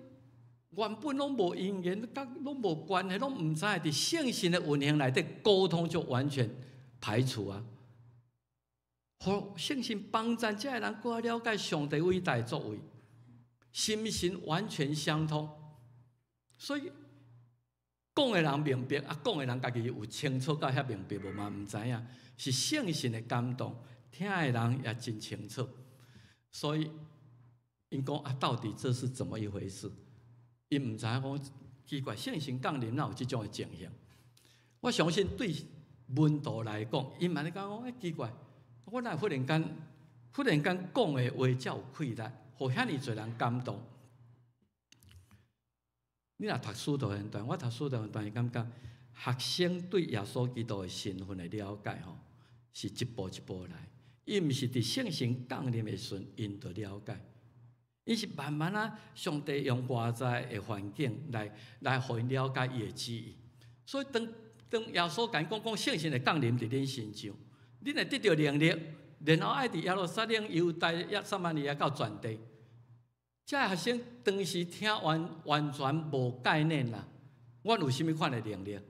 [SPEAKER 3] 原本拢无因缘，拢无关系，拢毋知伫圣神的运行内底沟通就完全排除互圣神帮助这个人更了解上帝伟大作为，心神完全相通。所以讲的人明白讲的人家己有清楚到遐明白无嘛？唔知影是圣神的感动，听的人也真清楚。所以因讲到底这是怎么一回事？伊毋知影讲奇怪，圣神降临哪有即种的情形？我相信对门徒来讲，伊嘛咧讲奇怪，我哪忽然间讲的话才有气力，互遐尼侪人感动。你若读《使徒行传》，我读《使徒行传》，感觉学生对耶稣基督的身份的了解吼，是一步一步来。伊毋是伫圣神降临的时阵，因就了解，伊是慢慢啊，上帝用外在的环境来互因了解伊的旨意。所以当耶稣甲因讲圣神的降临伫恁身上，恁会得到能力，然后爱伫耶路撒冷、犹太、撒玛利亚到全地。这学生当时听完全无概念啦，我有甚物款的能力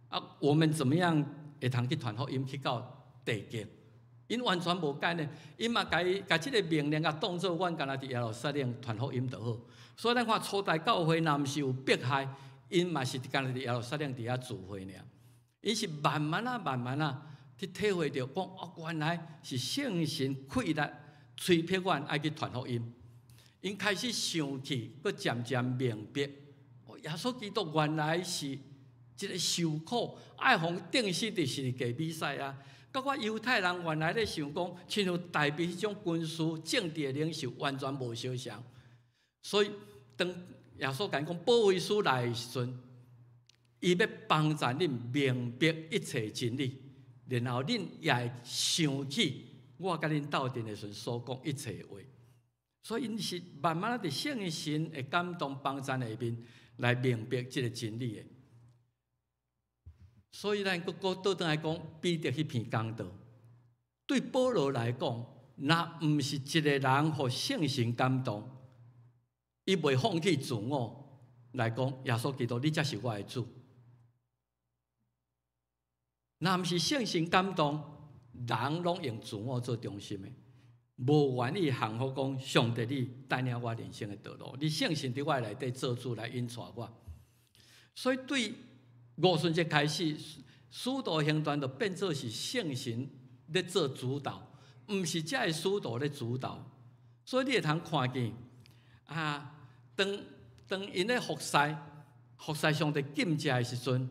[SPEAKER 3] 啊？我们怎么样会通去传福音去到地极？因完全无概念，因嘛甲即个命令当作阮干那伫耶路撒冷传福音就好。所以咱看初代教会若毋是有迫害，因嘛是干那伫耶路撒冷伫遐聚会尔。因是慢慢去体会到讲原来是圣神气力催迫阮爱去传福音。因开始想起，佮渐渐明白，耶稣基督原来是一个受苦、爱互钉死伫十字架比赛啊！甲我犹太人原来咧想讲，亲像代表迄种军事政治的领袖，完全无相像。所以当耶稣讲保惠师来的时阵，伊要帮助恁明白一切真理，然后恁也会想起我甲恁斗阵的时阵所讲一切话。所以，因是慢慢伫圣神的感动帮助下面来明白这个真理的。所以，咱倒转来讲，彼得迄篇讲道，对保罗来讲，若毋是一个人互圣神感动，伊袂放弃自我来讲，耶稣基督，你才是我的主。若毋是圣神感动，人拢用自我做中心的。无愿意降服讲，上帝你带领我人生的道路，你圣神伫我内底做主来引带我。所以对五旬节开始，使徒行传就变做是圣神咧做主导，毋是遮个使徒咧主导。所以你会通看见啊，当因咧服侍上帝禁食的时阵，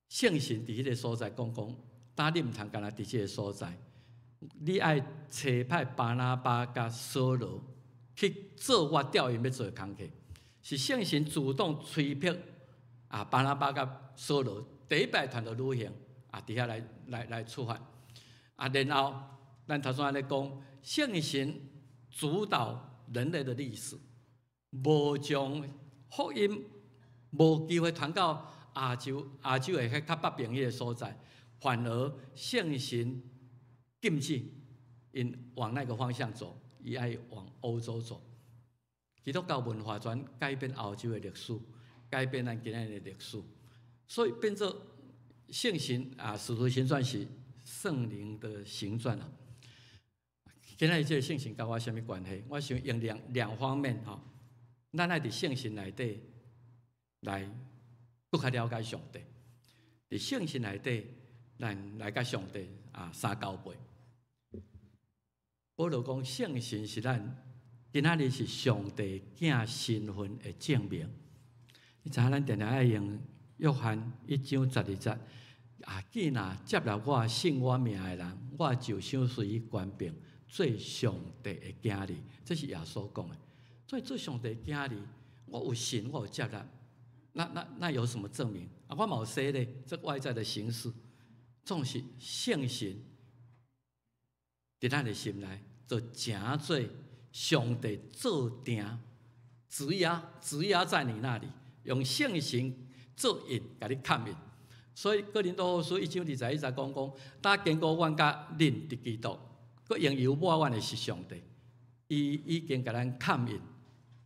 [SPEAKER 3] 圣神伫迄个所在讲，当你毋通干那伫即个所在。你爱找派巴拿巴甲扫罗去做我调因要做的工课，是圣神主动催迫巴拿巴甲扫罗第一摆传到旅行伫遐来出发然后咱头先安尼讲，圣神主导人类的历史，无将福音无机会传到亚洲的较北边迄个所在，反而圣神禁止因往那个方向走，伊爱往欧洲走。基督教文化全改变欧洲的历史，改变咱今日的历史，所以变做圣神使徒行传是圣灵的行传啊。今日这个圣神跟我什么关系？我想用两方面咱爱伫圣神内底来更加了解上帝，伫圣神内底咱来甲上帝相交陪。保罗讲，圣神是咱今仔日是上帝囝身份的证明。你知影咱定定爱用约翰1章12节既然接纳我、信我名的人，我就想随伊权柄做上帝的囝儿。这是耶稣讲的。所以做上帝的囝儿，我有信，我有接纳，那有什么证明？我冇说咧，这外在的形式，总是圣神伫咱的心内。就成做上帝做定，指压在你那里，用圣神做印，甲你看印。所以哥林多后书1章21节讲，他坚固阮甲恁伫基督，佮用油抹阮的是上帝，伊已经甲咱看印。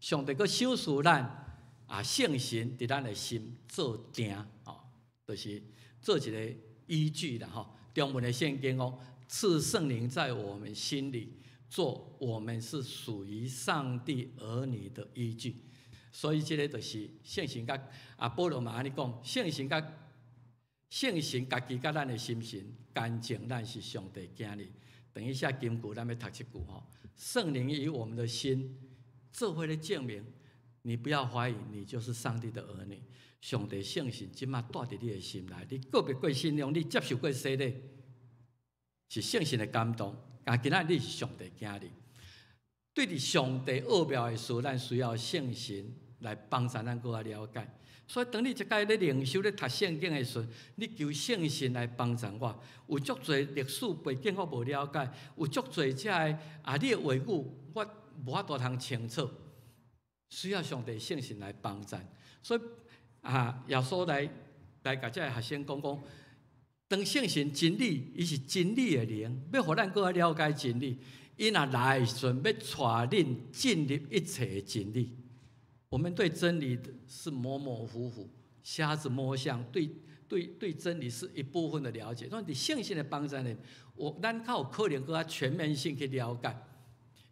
[SPEAKER 3] 上帝佮赏赐咱圣神伫咱的心做定就是做一个依据啦中文的圣经讲，赐圣灵在我们心里。做我们是属于上帝儿女的依据，所以这个就是圣神甲保罗嘛安尼讲，圣神家己甲咱的心神干净，咱是上帝囝儿。等一下金句咱要读一句圣灵与我们的心做伙咧证明，你不要怀疑，你就是上帝的儿女。上帝圣神即马带伫你的心内，你告别过信仰，你接受过洗礼，是圣神的感动。但今仔你是上帝囝儿，对伫上帝奥妙的事，咱需要圣神来帮助咱更加了解。所以，当你一摆咧灵修咧读圣经的时候，你求圣神来帮助我。有足多历史背景我无了解，有足多遮个你的话语我无法度通清楚，需要上帝圣神来帮助。所以耶稣来甲遮个学生讲，当圣神真理，伊是真理的灵，要互咱更加了解真理。伊若来的时阵，要带恁进入一切的真理。我们对真理是模模糊糊，瞎子摸象，对真理是一部分的了解。但伫圣神的帮助呢，咱较有可能更加全面性去了解，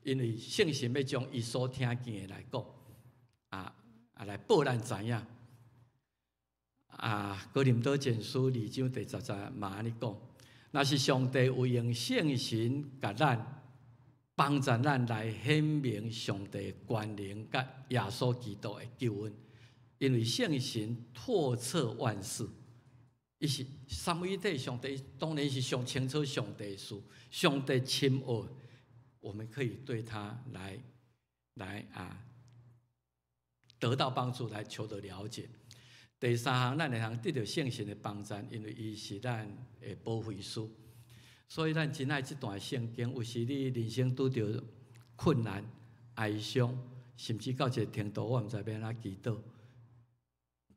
[SPEAKER 3] 因为圣神要将伊所听见的来讲，来报咱知影。哥林多前书2章第10嘛安尼讲，若是上帝有用圣神甲咱。帮助咱来显明上帝权能甲耶稣基督的救恩，因为圣神透彻万事，伊是三位一体上帝，当然是上清楚上帝的事，上帝深奥，我们可以对他来得到帮助，来求得了解。第三项，咱会通得到圣神的帮助，因为伊是咱的保惠师。所以，咱真爱这段圣经。有时你人生拄着困难、哀伤，甚至到一个程度，我毋知要安怎祈祷。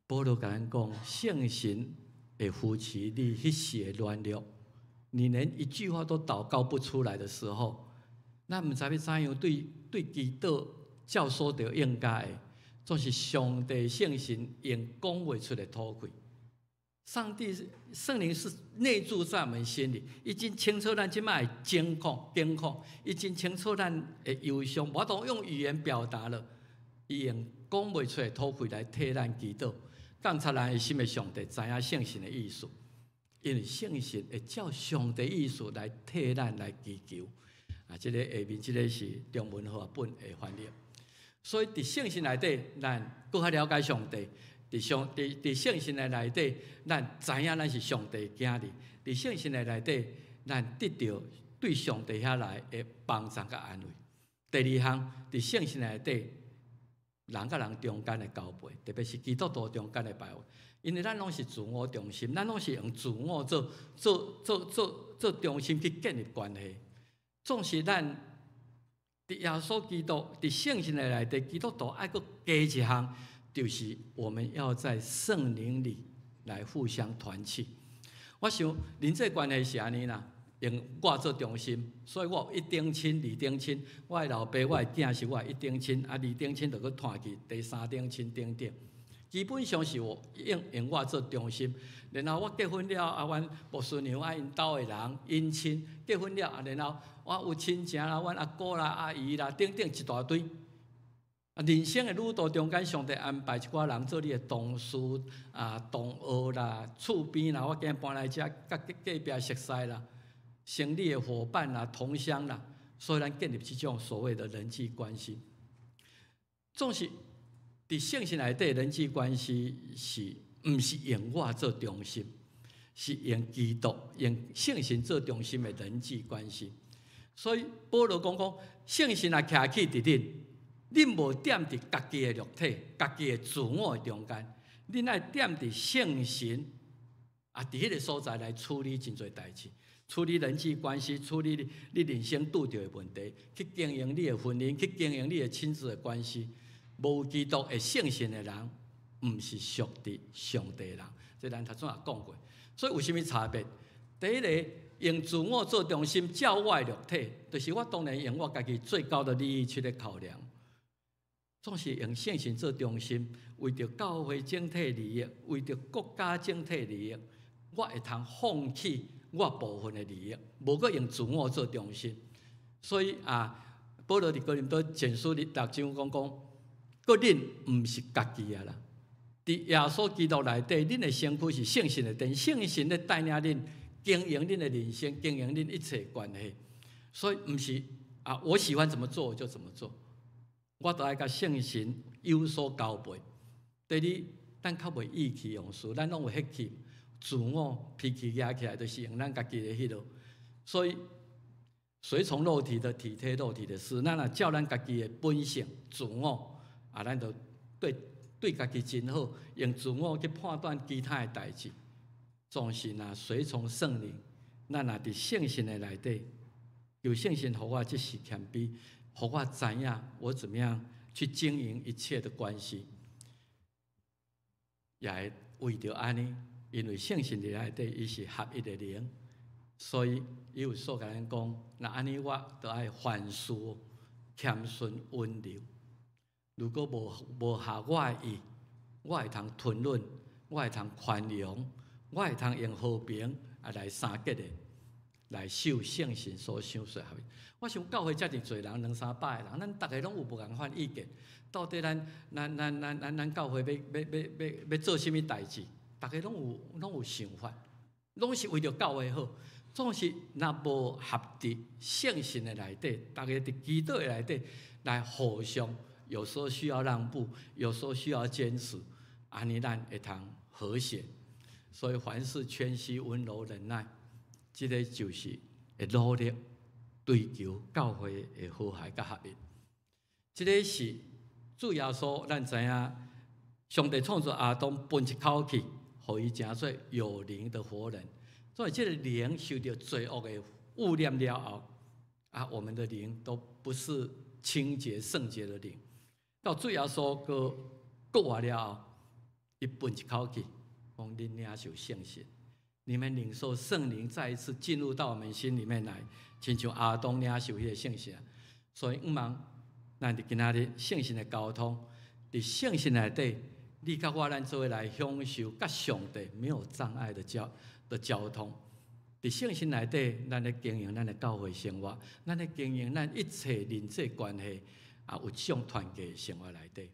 [SPEAKER 3] 保罗甲咱讲，圣神会扶持你迄时的软弱。你连一句话都祷告不出来的时候，咱毋知要怎样对祈祷照所着应该的，总是上帝圣神用讲袂出的吐气。上帝圣灵是内住在我们心里，已经清楚咱即摆的惊恐，已经清楚咱的忧伤，无法度用语言表达了，伊用讲袂出的吐气来替咱祈祷。降察咱的心的上帝知影圣神的意思，因为圣神会照上帝意思来替咱来祈求。这个下面这个是中文和本的翻译。所以伫圣神内底，咱更加了解上帝。伫圣神的内底，咱知影咱是上帝囝儿；伫圣神的内底，咱得到对上帝遐来的帮助甲安慰。第二项，伫圣神内底，人甲人中间的交配，特别是基督徒中间的排位，因为咱拢是自我中心，咱拢是用自我做中心去建立关系。总是咱伫耶稣基督伫圣神的内底，基督徒爱搁加一项。就是我们要在圣灵里来互相团契。我想人际关系是安尼啦，用我做中心，所以我有一等亲、二等亲，我的老爸、我的囝是我的一等亲，二等亲就搁传去第三等亲等等。基本上是我用我做中心，然后我结婚了，阮牧师娘因兜的人姻亲结婚了，然后我有亲情啦，阮阿姑啦、阿姨啦，等等一大堆。人生的路途中间，上帝安排一寡人做你的同事、同学啦、厝边啦，我今日搬来遮，甲隔壁熟识啦，生理的伙伴啦、同乡啦，所以咱建立这种所谓的人际关系。总是伫圣神内底人际关系是，毋是用我做中心，是用基督、用圣神做中心的人际关系。所以保罗讲，圣神也徛起伫恁。恁无踮伫家己的肉体、家己的自我的中间，恁爱踮伫圣神伫迄个所在来处理真侪代志，处理人际关系，处理你人生拄着的问题，去经营你的婚姻，去经营你的亲子的关系。无基督的圣神的人，毋是属伫上帝的人。这咱头先也讲过，所以有啥物差别？第一个用自我做中心，照我的肉体，就是我当然用我家己最高的利益去咧考量。总是用圣神做中心，为着教会整体利益，为着国家整体利益，我会通放弃我部分的利益，无搁用自我做中心。所以保罗伫哥林多前书6章讲，个恁毋是家己啊啦，伫耶稣基督内底，恁的身躯是圣神的殿，圣神咧带领恁经营恁的人生，经营恁一切关系。所以毋是我喜欢怎么做我就怎么做。我都爱甲圣神有所交配。第二，咱较袂意气用事，咱拢有迄气，自我脾气压起来，就是用咱家己的迄落。所以，随从肉体的体贴肉体的事，咱若照咱家己的本性自我，咱就对家己真好，用自我去判断其他的代志。总是随从圣灵，咱若伫圣神的内底，有圣神互我即时谦卑，互我知影我怎么样去经营一切的关系，也会为着安尼，因为圣神的内底伊是合一的灵，所以伊有所甲咱讲，那安尼我就爱凡事谦顺温柔。如果无合我的意，我会通吞忍，我会通宽容，我会通用和平来相结的，来受圣神所想说合一。我想教会遮尔侪人，200-300个人，咱大家拢有无共款意见。到底咱教会要做甚物代志？大家拢有想法，拢是为着教会好。总是若无合伫圣神的内底，大家伫基督的内底来互相。有时候需要让步，有时候需要坚持，安尼咱会通和谐。所以凡事谦虚、温柔、忍耐，这个就是会努力追求教会的和谐甲合一。这个是主要说，咱知影上帝创造亚当，喷一口气，互伊成做有灵的活人。所以这个灵受到罪恶的污染了后，我们的灵都不是清洁圣洁的灵。到主耶稣过活了后，伊喷一口气，讲恁领受圣神，你们领受圣灵再一次进入到我们心里面来，亲像亚当领受迄个圣神。所以望咱伫今仔日圣神的交通，伫圣神内底，你甲我咱做伙来享受甲上帝没有障碍的交通。伫圣神内底，咱咧经营咱的教会生活，咱咧经营咱一切人际关系。有这种团结的生活内底，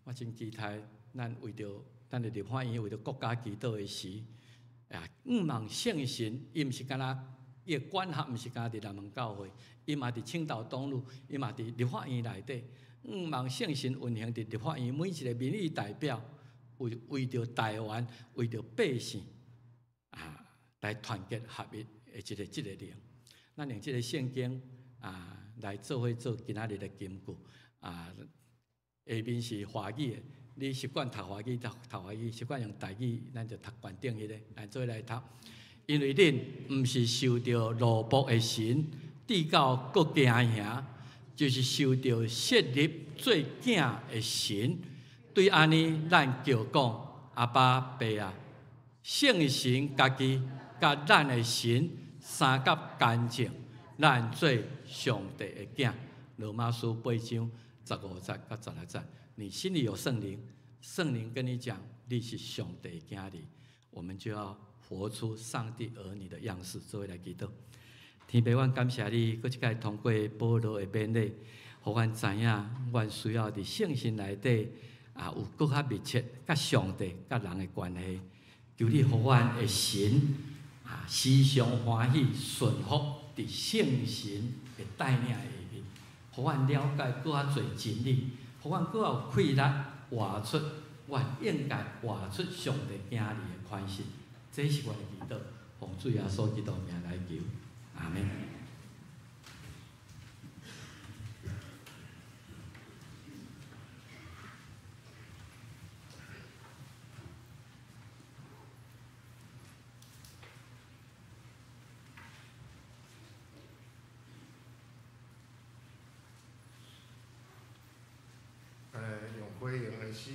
[SPEAKER 3] 我真期待咱为着咱的立法院，为着国家祈祷的时，望圣神，伊毋是干那伊的管辖，毋是干那伫南门教会，伊嘛伫青岛东路，伊嘛伫立法院内底。望圣神运行伫立法院每一个民意代表，为着台湾，为着百姓，来团结合一的这个灵，咱用这个圣经来做伙做今仔日的金句下面是华语的，你习惯读华语，读华语；习惯用台语，咱就读原顶迄个，咱做来读。因为恁毋是受到罗卜的神，至到国家兄，就是受到设立做囝的神。对安尼，咱就讲阿爸爸啊，圣神家己甲咱的神三甲干净。咱做上帝的囝，罗马书8章15节到16节，你心里有圣灵，圣灵跟你讲你是上帝的囝哩，我们就要活出上帝儿女的样式，做伙来祈祷。天父，阮感谢你，搁一摆通过保罗的勉励，互阮知影，阮需要伫圣神内底有更较密切甲上帝甲人的关系。求你互阮的神时常欢喜顺服。伫圣神的带领下面，互阮了解更较侪真理，互阮更有气力活出阮应该活出上帝囝儿的款式。这是阮的祈祷，奉主耶稣基督名来求，阿门。
[SPEAKER 2] 用回应的诗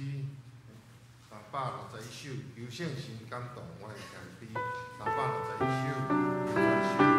[SPEAKER 2] 361首，由圣神感动我的谦卑，361首。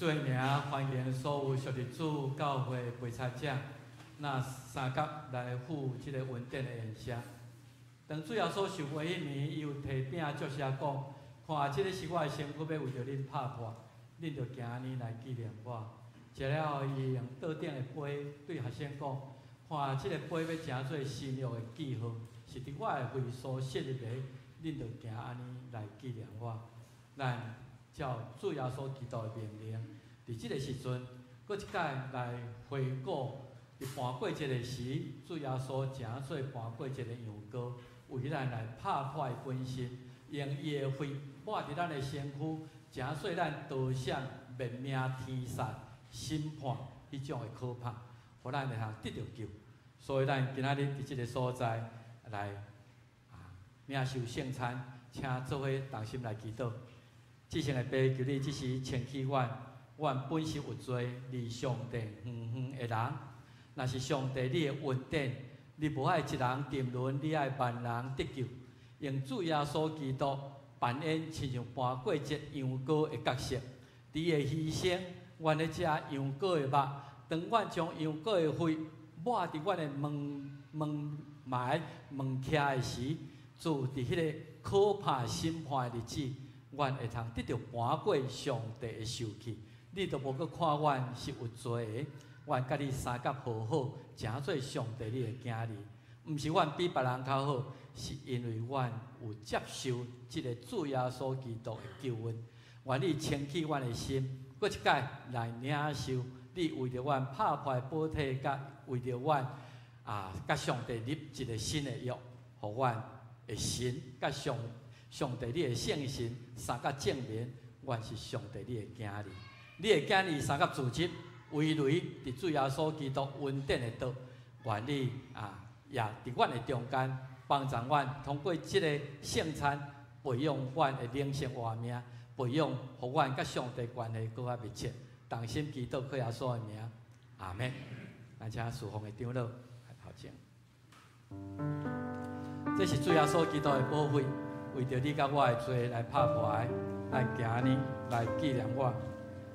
[SPEAKER 3] 主的名，欢迎所有属日主教会陪参者，那三角来赴即个恩典的宴席。当主要所受过迄年，伊有提饼祝谢讲，看即个是我的身躯，要为着恁拍破，恁着行安尼来纪念我。食了后，伊用桌顶的杯对学生讲，看即个杯要成做新约的记号，是伫我的会所设立的，恁着行安尼来纪念我。咱照主耶稣基督的命令，伫即个时阵，搁一届来回顾伫盘过节的时，主耶稣诚做盘过节的羊羔，为咱来拍破伊本身，用伊的血抹伫咱的身躯，诚做咱逃闪灭命天杀审判迄种的可怕，互咱会通得着救。所以咱今仔日伫即个所在来领受圣餐，请做伙同心来祈祷。至圣的爸，求你即时清起阮本身有罪，离上帝远远的人。若是上帝你的恩典，你无爱一人沉沦，你爱万人得救。用主耶稣基督扮演亲像盘过节羊羔的角色，伫伊的牺牲，阮咧食羊羔的肉。当阮将羊羔的血抹伫阮的门埋门徛的时，主伫迄个可怕审判的日子。阮会通得到盘过上帝的受气，你都无搁看阮是有罪的。阮甲你三角和好，诚做上帝你的囝儿。毋是阮比别人较好，是因为阮有接受即个主耶稣基督的救恩。愿你清起阮的心，搁一届来领受你为着阮拍破的宝体，甲为着阮甲上帝立一个新的约，互阮的神甲上帝你的圣神三角证明，阮是上帝你的囝儿。你的囝儿三角自执，围雷伫主耶稣基督恩典的道，愿你也伫阮的中间帮助阮，通过即个圣餐，培养阮的灵性活命，培养互阮甲上帝关系更加密切。同心祈祷，靠耶稣的名，阿门。咱请侍奉的长老来头前。这是主耶稣基督的宝血。为着你甲我的罪来拍破的，咱行安尼来纪念我。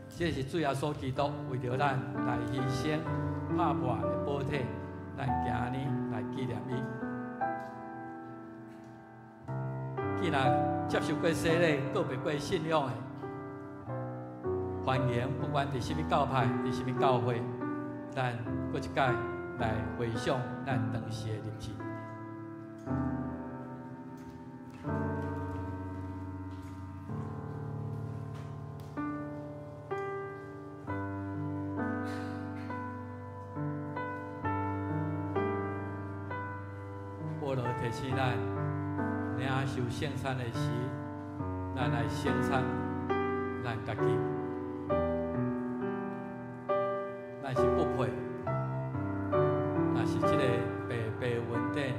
[SPEAKER 3] 这是主耶稣基督为着咱来牺牲拍破的宝体，咱行安尼来纪念伊。既然接受过洗礼，告别过信仰的，欢迎不管伫什么教派、伫什么教会，咱过一届来回想咱当时的日子。提醒咱领受圣餐的时，咱来圣餐咱家己，咱是不配，若是这个白恩典，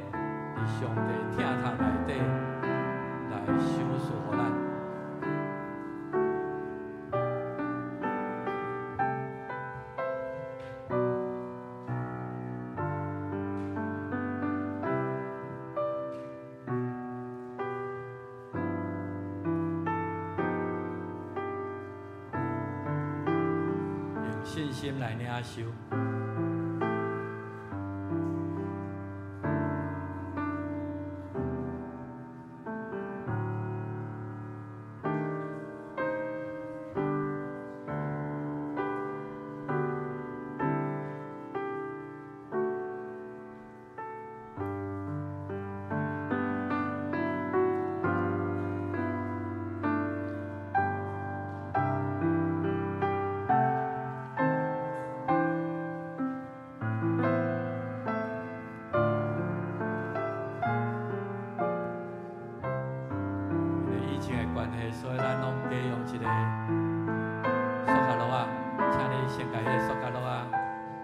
[SPEAKER 3] 伫上帝厅堂内底来赏赐予咱。信心来领受。所以咱拢加用一个塑胶袋啊，请你先把迄个塑胶袋啊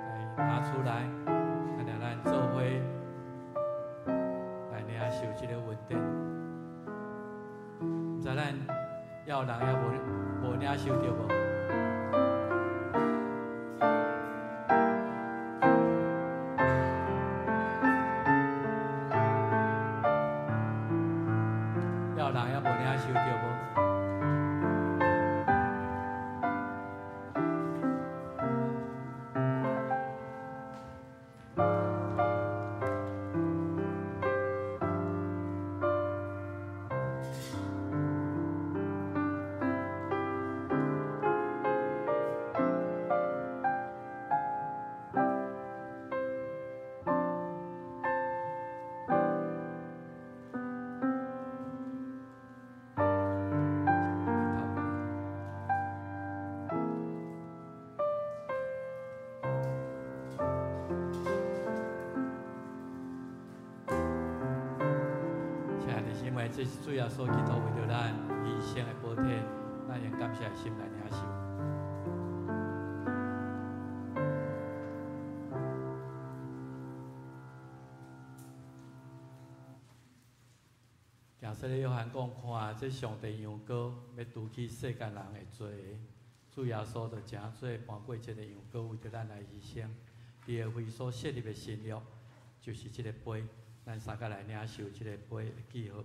[SPEAKER 3] 来拿出来，安尼咱做伙来领受这个恩典。毋知咱要人也无领受着无？要人也无领受着无？妹，这是主耶稣基督为着咱牺牲的宝体，咱用感谢的心来领受。行说咧约翰讲，看这上帝羊羔要除去世间人的罪，主耶稣就正做搬过这个羊羔，为着咱来牺牲。伊的为所设立的新约，就是这个杯，咱三个来领受这个杯的记号。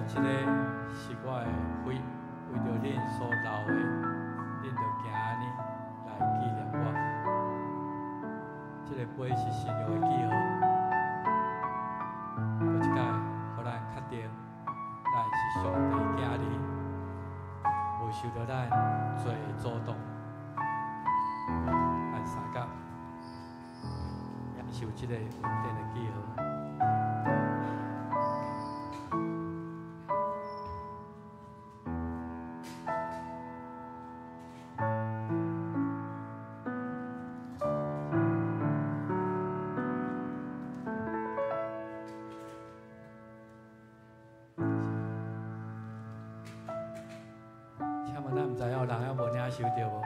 [SPEAKER 3] 这个是我的为着恁所留的，恁着行安尼来纪念我。这个杯是信仰的记号，搁一摆，互咱确定，咱是上帝囝儿，无受到咱罪的阻挡。咱三角享受这个稳定的记号。咱毋知影有人还无领受着无？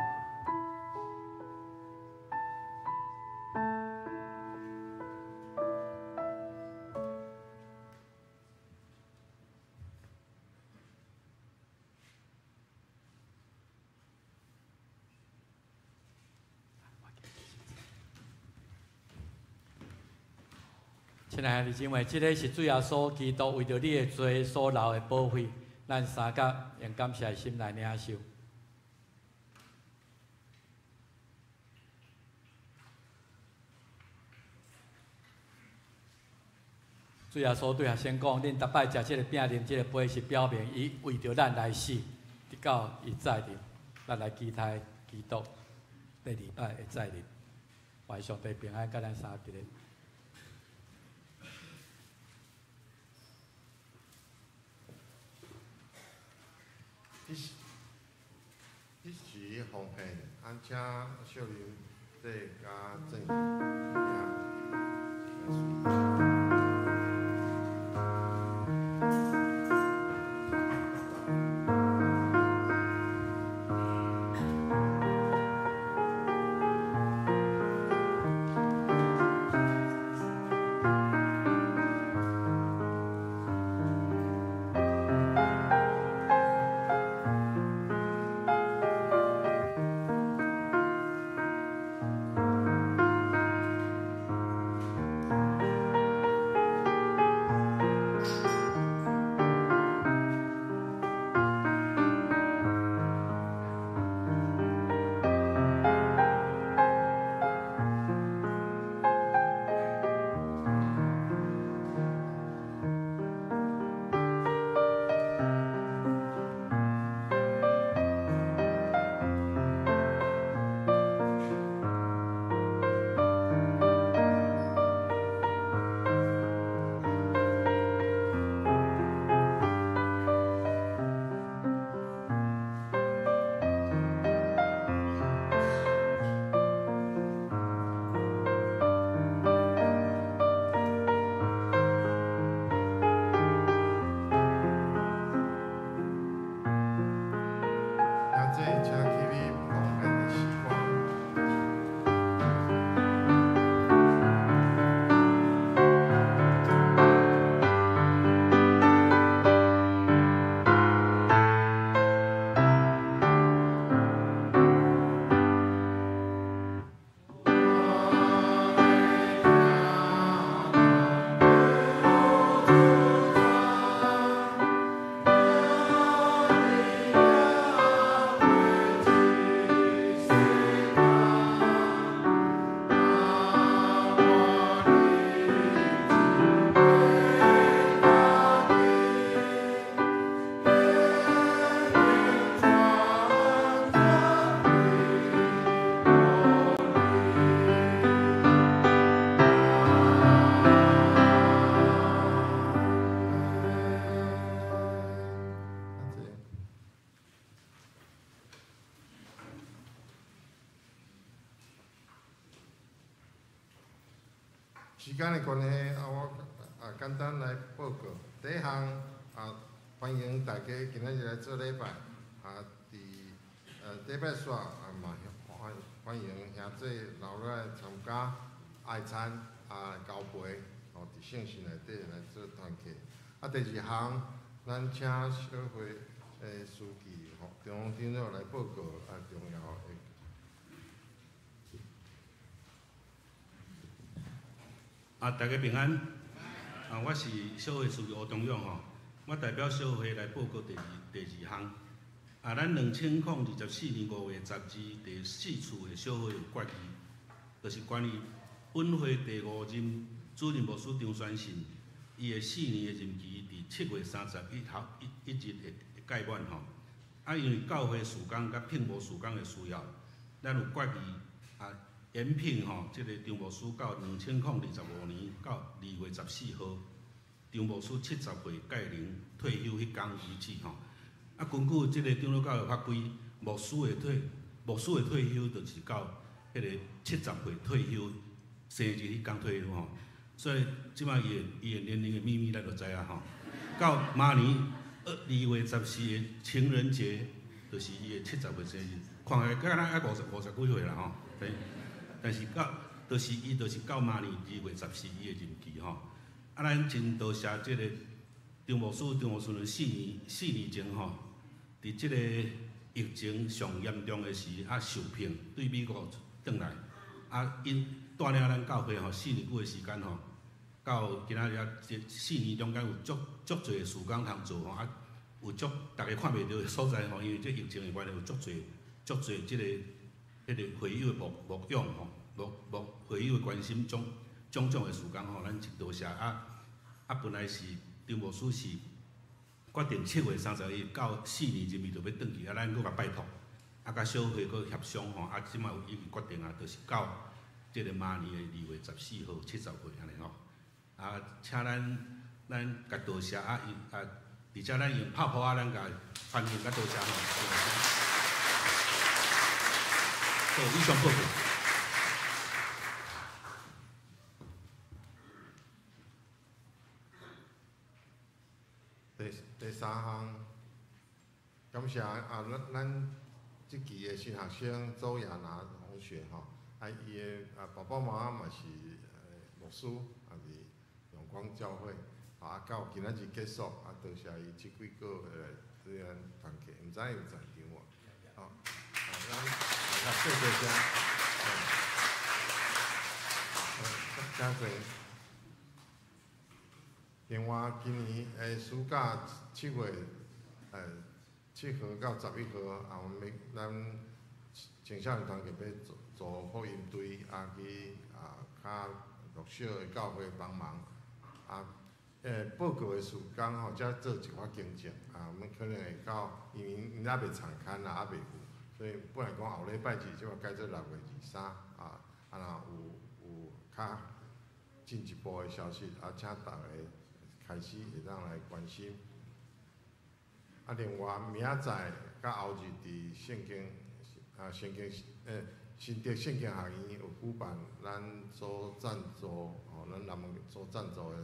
[SPEAKER 3] 亲爱的弟兄姊妹，这个是主耶稣基督为着你的罪所流的宝血，咱三角用感谢的心来领受。主耶稣对学生讲：恁逐摆食这个饼、啉这个杯，是表明伊为着咱来死，直到伊再临，咱来期待基督第二摆的再临。愿上帝平安，甲咱三个。
[SPEAKER 2] 一时奉献，安请少年这加正。时间的关系，我简单来报告。第一项欢迎大家今仔日来做礼拜。伫礼拜煞嘛欢迎兄弟留落来参加爱餐交陪，伫圣神内底来做团契。第二项，咱请小会书记中央长老来报告重要的。
[SPEAKER 4] 大家平安。我是小会书记吴中勇吼，我代表小会来报告第二项。咱2024年5月12第4次的小会有决议，就是关于本会第5任主任牧师张宣信，伊的4年的任期伫7月31号一日会届满吼。因为教会事工甲聘牧事工的需要，咱有决议延聘即个张牧师到2025年到2月14号，张牧师70岁届龄退休迄天为止吼。根据即个长老教会法规，牧师的退休就是到迄个70岁退休生日迄天退休吼。所以即摆伊的年龄的秘密咱就知影吼。到明年2月14的情人节，就是伊的70岁生日，看起来敢若50几岁啦吼。但是就是伊就是到明年2月14伊的任期吼。咱真多谢即个张牧师们4年前吼，伫即个疫情上严重的时受聘对美国转来，因带领咱教会吼4年久的时间吼，到今仔日这4年中间有足侪事工通做吼，有足大家看袂到的所在吼，因为这疫情的关系有足侪即个迄个会友的牧养吼，会友的关心种种的事工吼，咱真多谢本来是张牧师是决定7月31日到4年任期就要转去，咱搁甲拜托，甲小会搁协商吼，即摆有已经决定就是到即个明年的2月14号70岁安尼吼。请咱甲多谢而且咱用拍谱咱甲欢迎甲多谢吼。好，以上报告。
[SPEAKER 2] 第三项，感谢咱即期的新学生周亚娜同学吼，伊的爸爸妈妈嘛是牧师，伫阳光教会，到今仔日结束，多谢伊即几个对咱团契，毋知有在场无？咱谢谢声，真侪。另外，今年暑假7月7号到11号，咱青少年团契要做福音队，去较弱小的教会帮忙。报告的时间吼，才做一寡更正，阮可能会到，因为因还袂参刊啦，还袂有，所以本来讲后礼拜2，即马改做6月23，若有较进一步的消息，请大家开始会当来关心。另外明仔载甲后日伫新竹圣经学院有举办咱所赞助咱南门所赞助的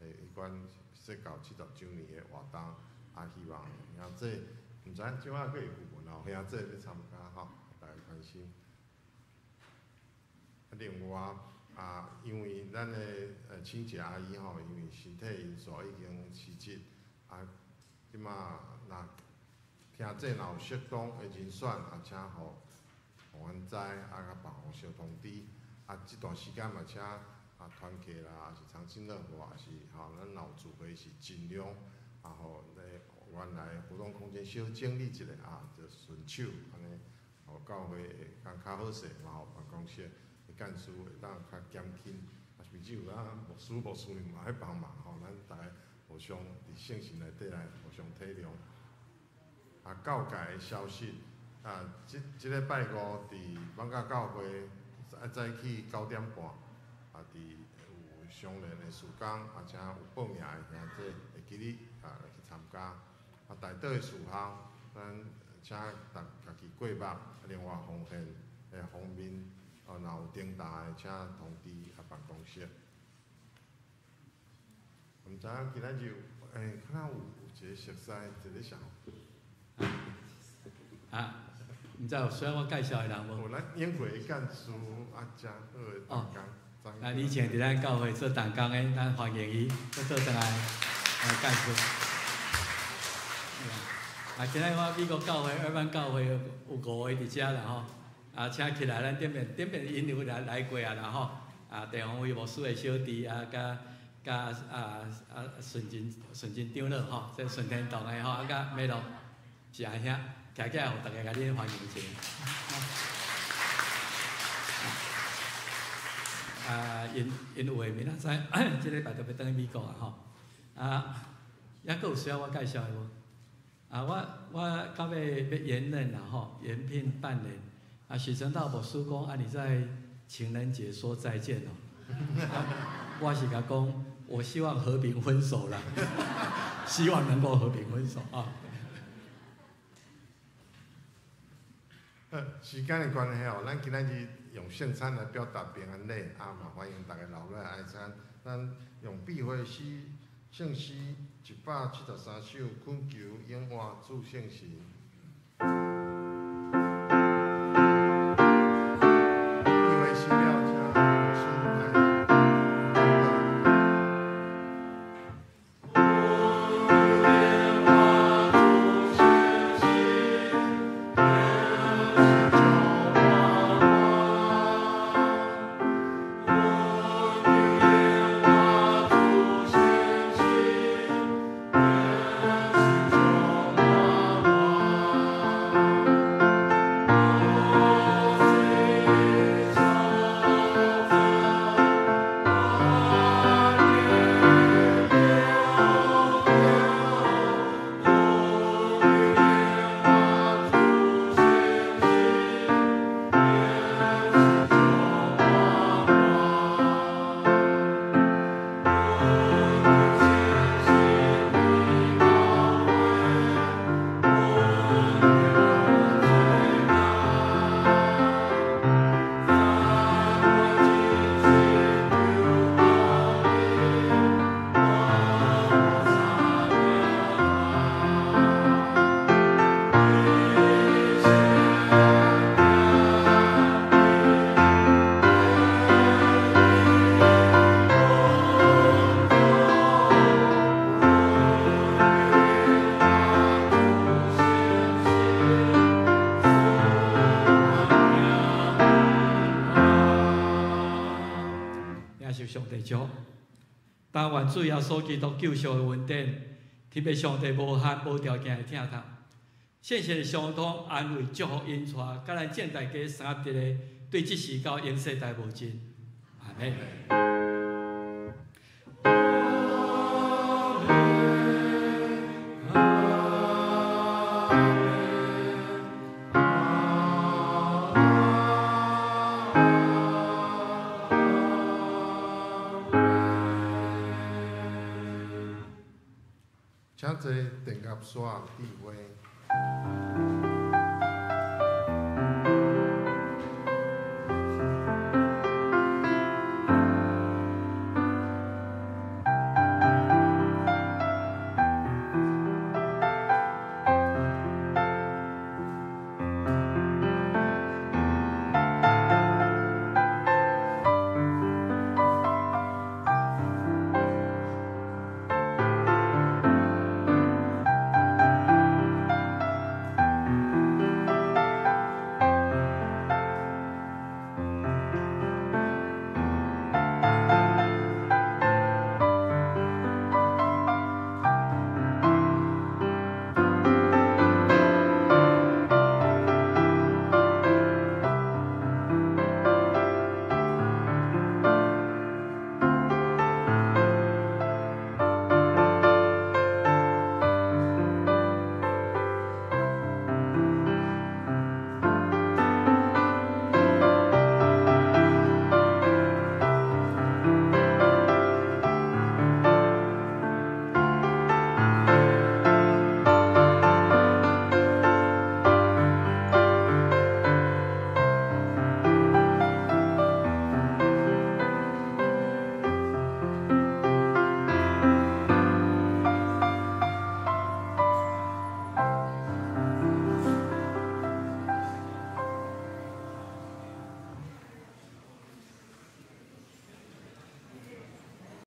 [SPEAKER 2] 迄款说教70周年的活动，希望兄弟毋知即摆佫会有无啦，兄弟要参加吼，大家关心。另外因为咱的清洁阿姨吼，因为身体因素已经辞职，即马若听者若有适当的人选，请互阮知，甲别互小通知。即段时间嘛，请团契啦，是长青乐活，也是咱老主会是尽量互原来活动空间小整理一下就顺手安尼，互教会会更较好势，嘛互办公室的干事会当较减轻。甚至有牧师嘛爱帮忙吼，咱大家互相伫圣神内底来互相体谅。教界的消息，即礼拜5伫艋舺教会早起9点半，伫有相连的事工，请有报名的兄弟会记你来去参加。大岛的事项，咱请家己过目，另外奉献方面，若有重大的，请通知办公室。知影今仔日可能有一个熟悉一个想。
[SPEAKER 3] 毋知有需要我介绍的人无？
[SPEAKER 2] 有咱英会干书真好的同工。
[SPEAKER 3] 以前伫咱教会做同工的，咱欢迎伊，要做转来介绍。今仔我美国教会、二班教会有5位伫遮啦吼，请起来，咱点面引流来过啊啦吼，地方卫牧师的小弟甲顺真长老吼，即顺天堂的吼，甲美乐是安遐，徛起来，互大家甲恁欢迎一下。因有诶明仔载，即礼拜就要转去美国啊吼，抑佫有需要我介绍的无？我到尾要延任啦吼，延聘半年。许承道牧师讲，你在情人节说再见哦。我是甲讲，我希望和平分手啦，希望能够和平分手啊。
[SPEAKER 2] 时间的关系哦，咱今仔日用圣餐来表达平安礼，嘛欢迎大家留来爱餐。咱用避讳诗圣诗173首，恳求永活主圣神。避讳诗了，请师来。但愿主耶稣基督救赎的恩典，特别上帝无限无条件的疼痛，谢谢相通安慰祝福因带，甲咱建大家三直的对即时到永世代无尽，阿门。请坐电压线智慧。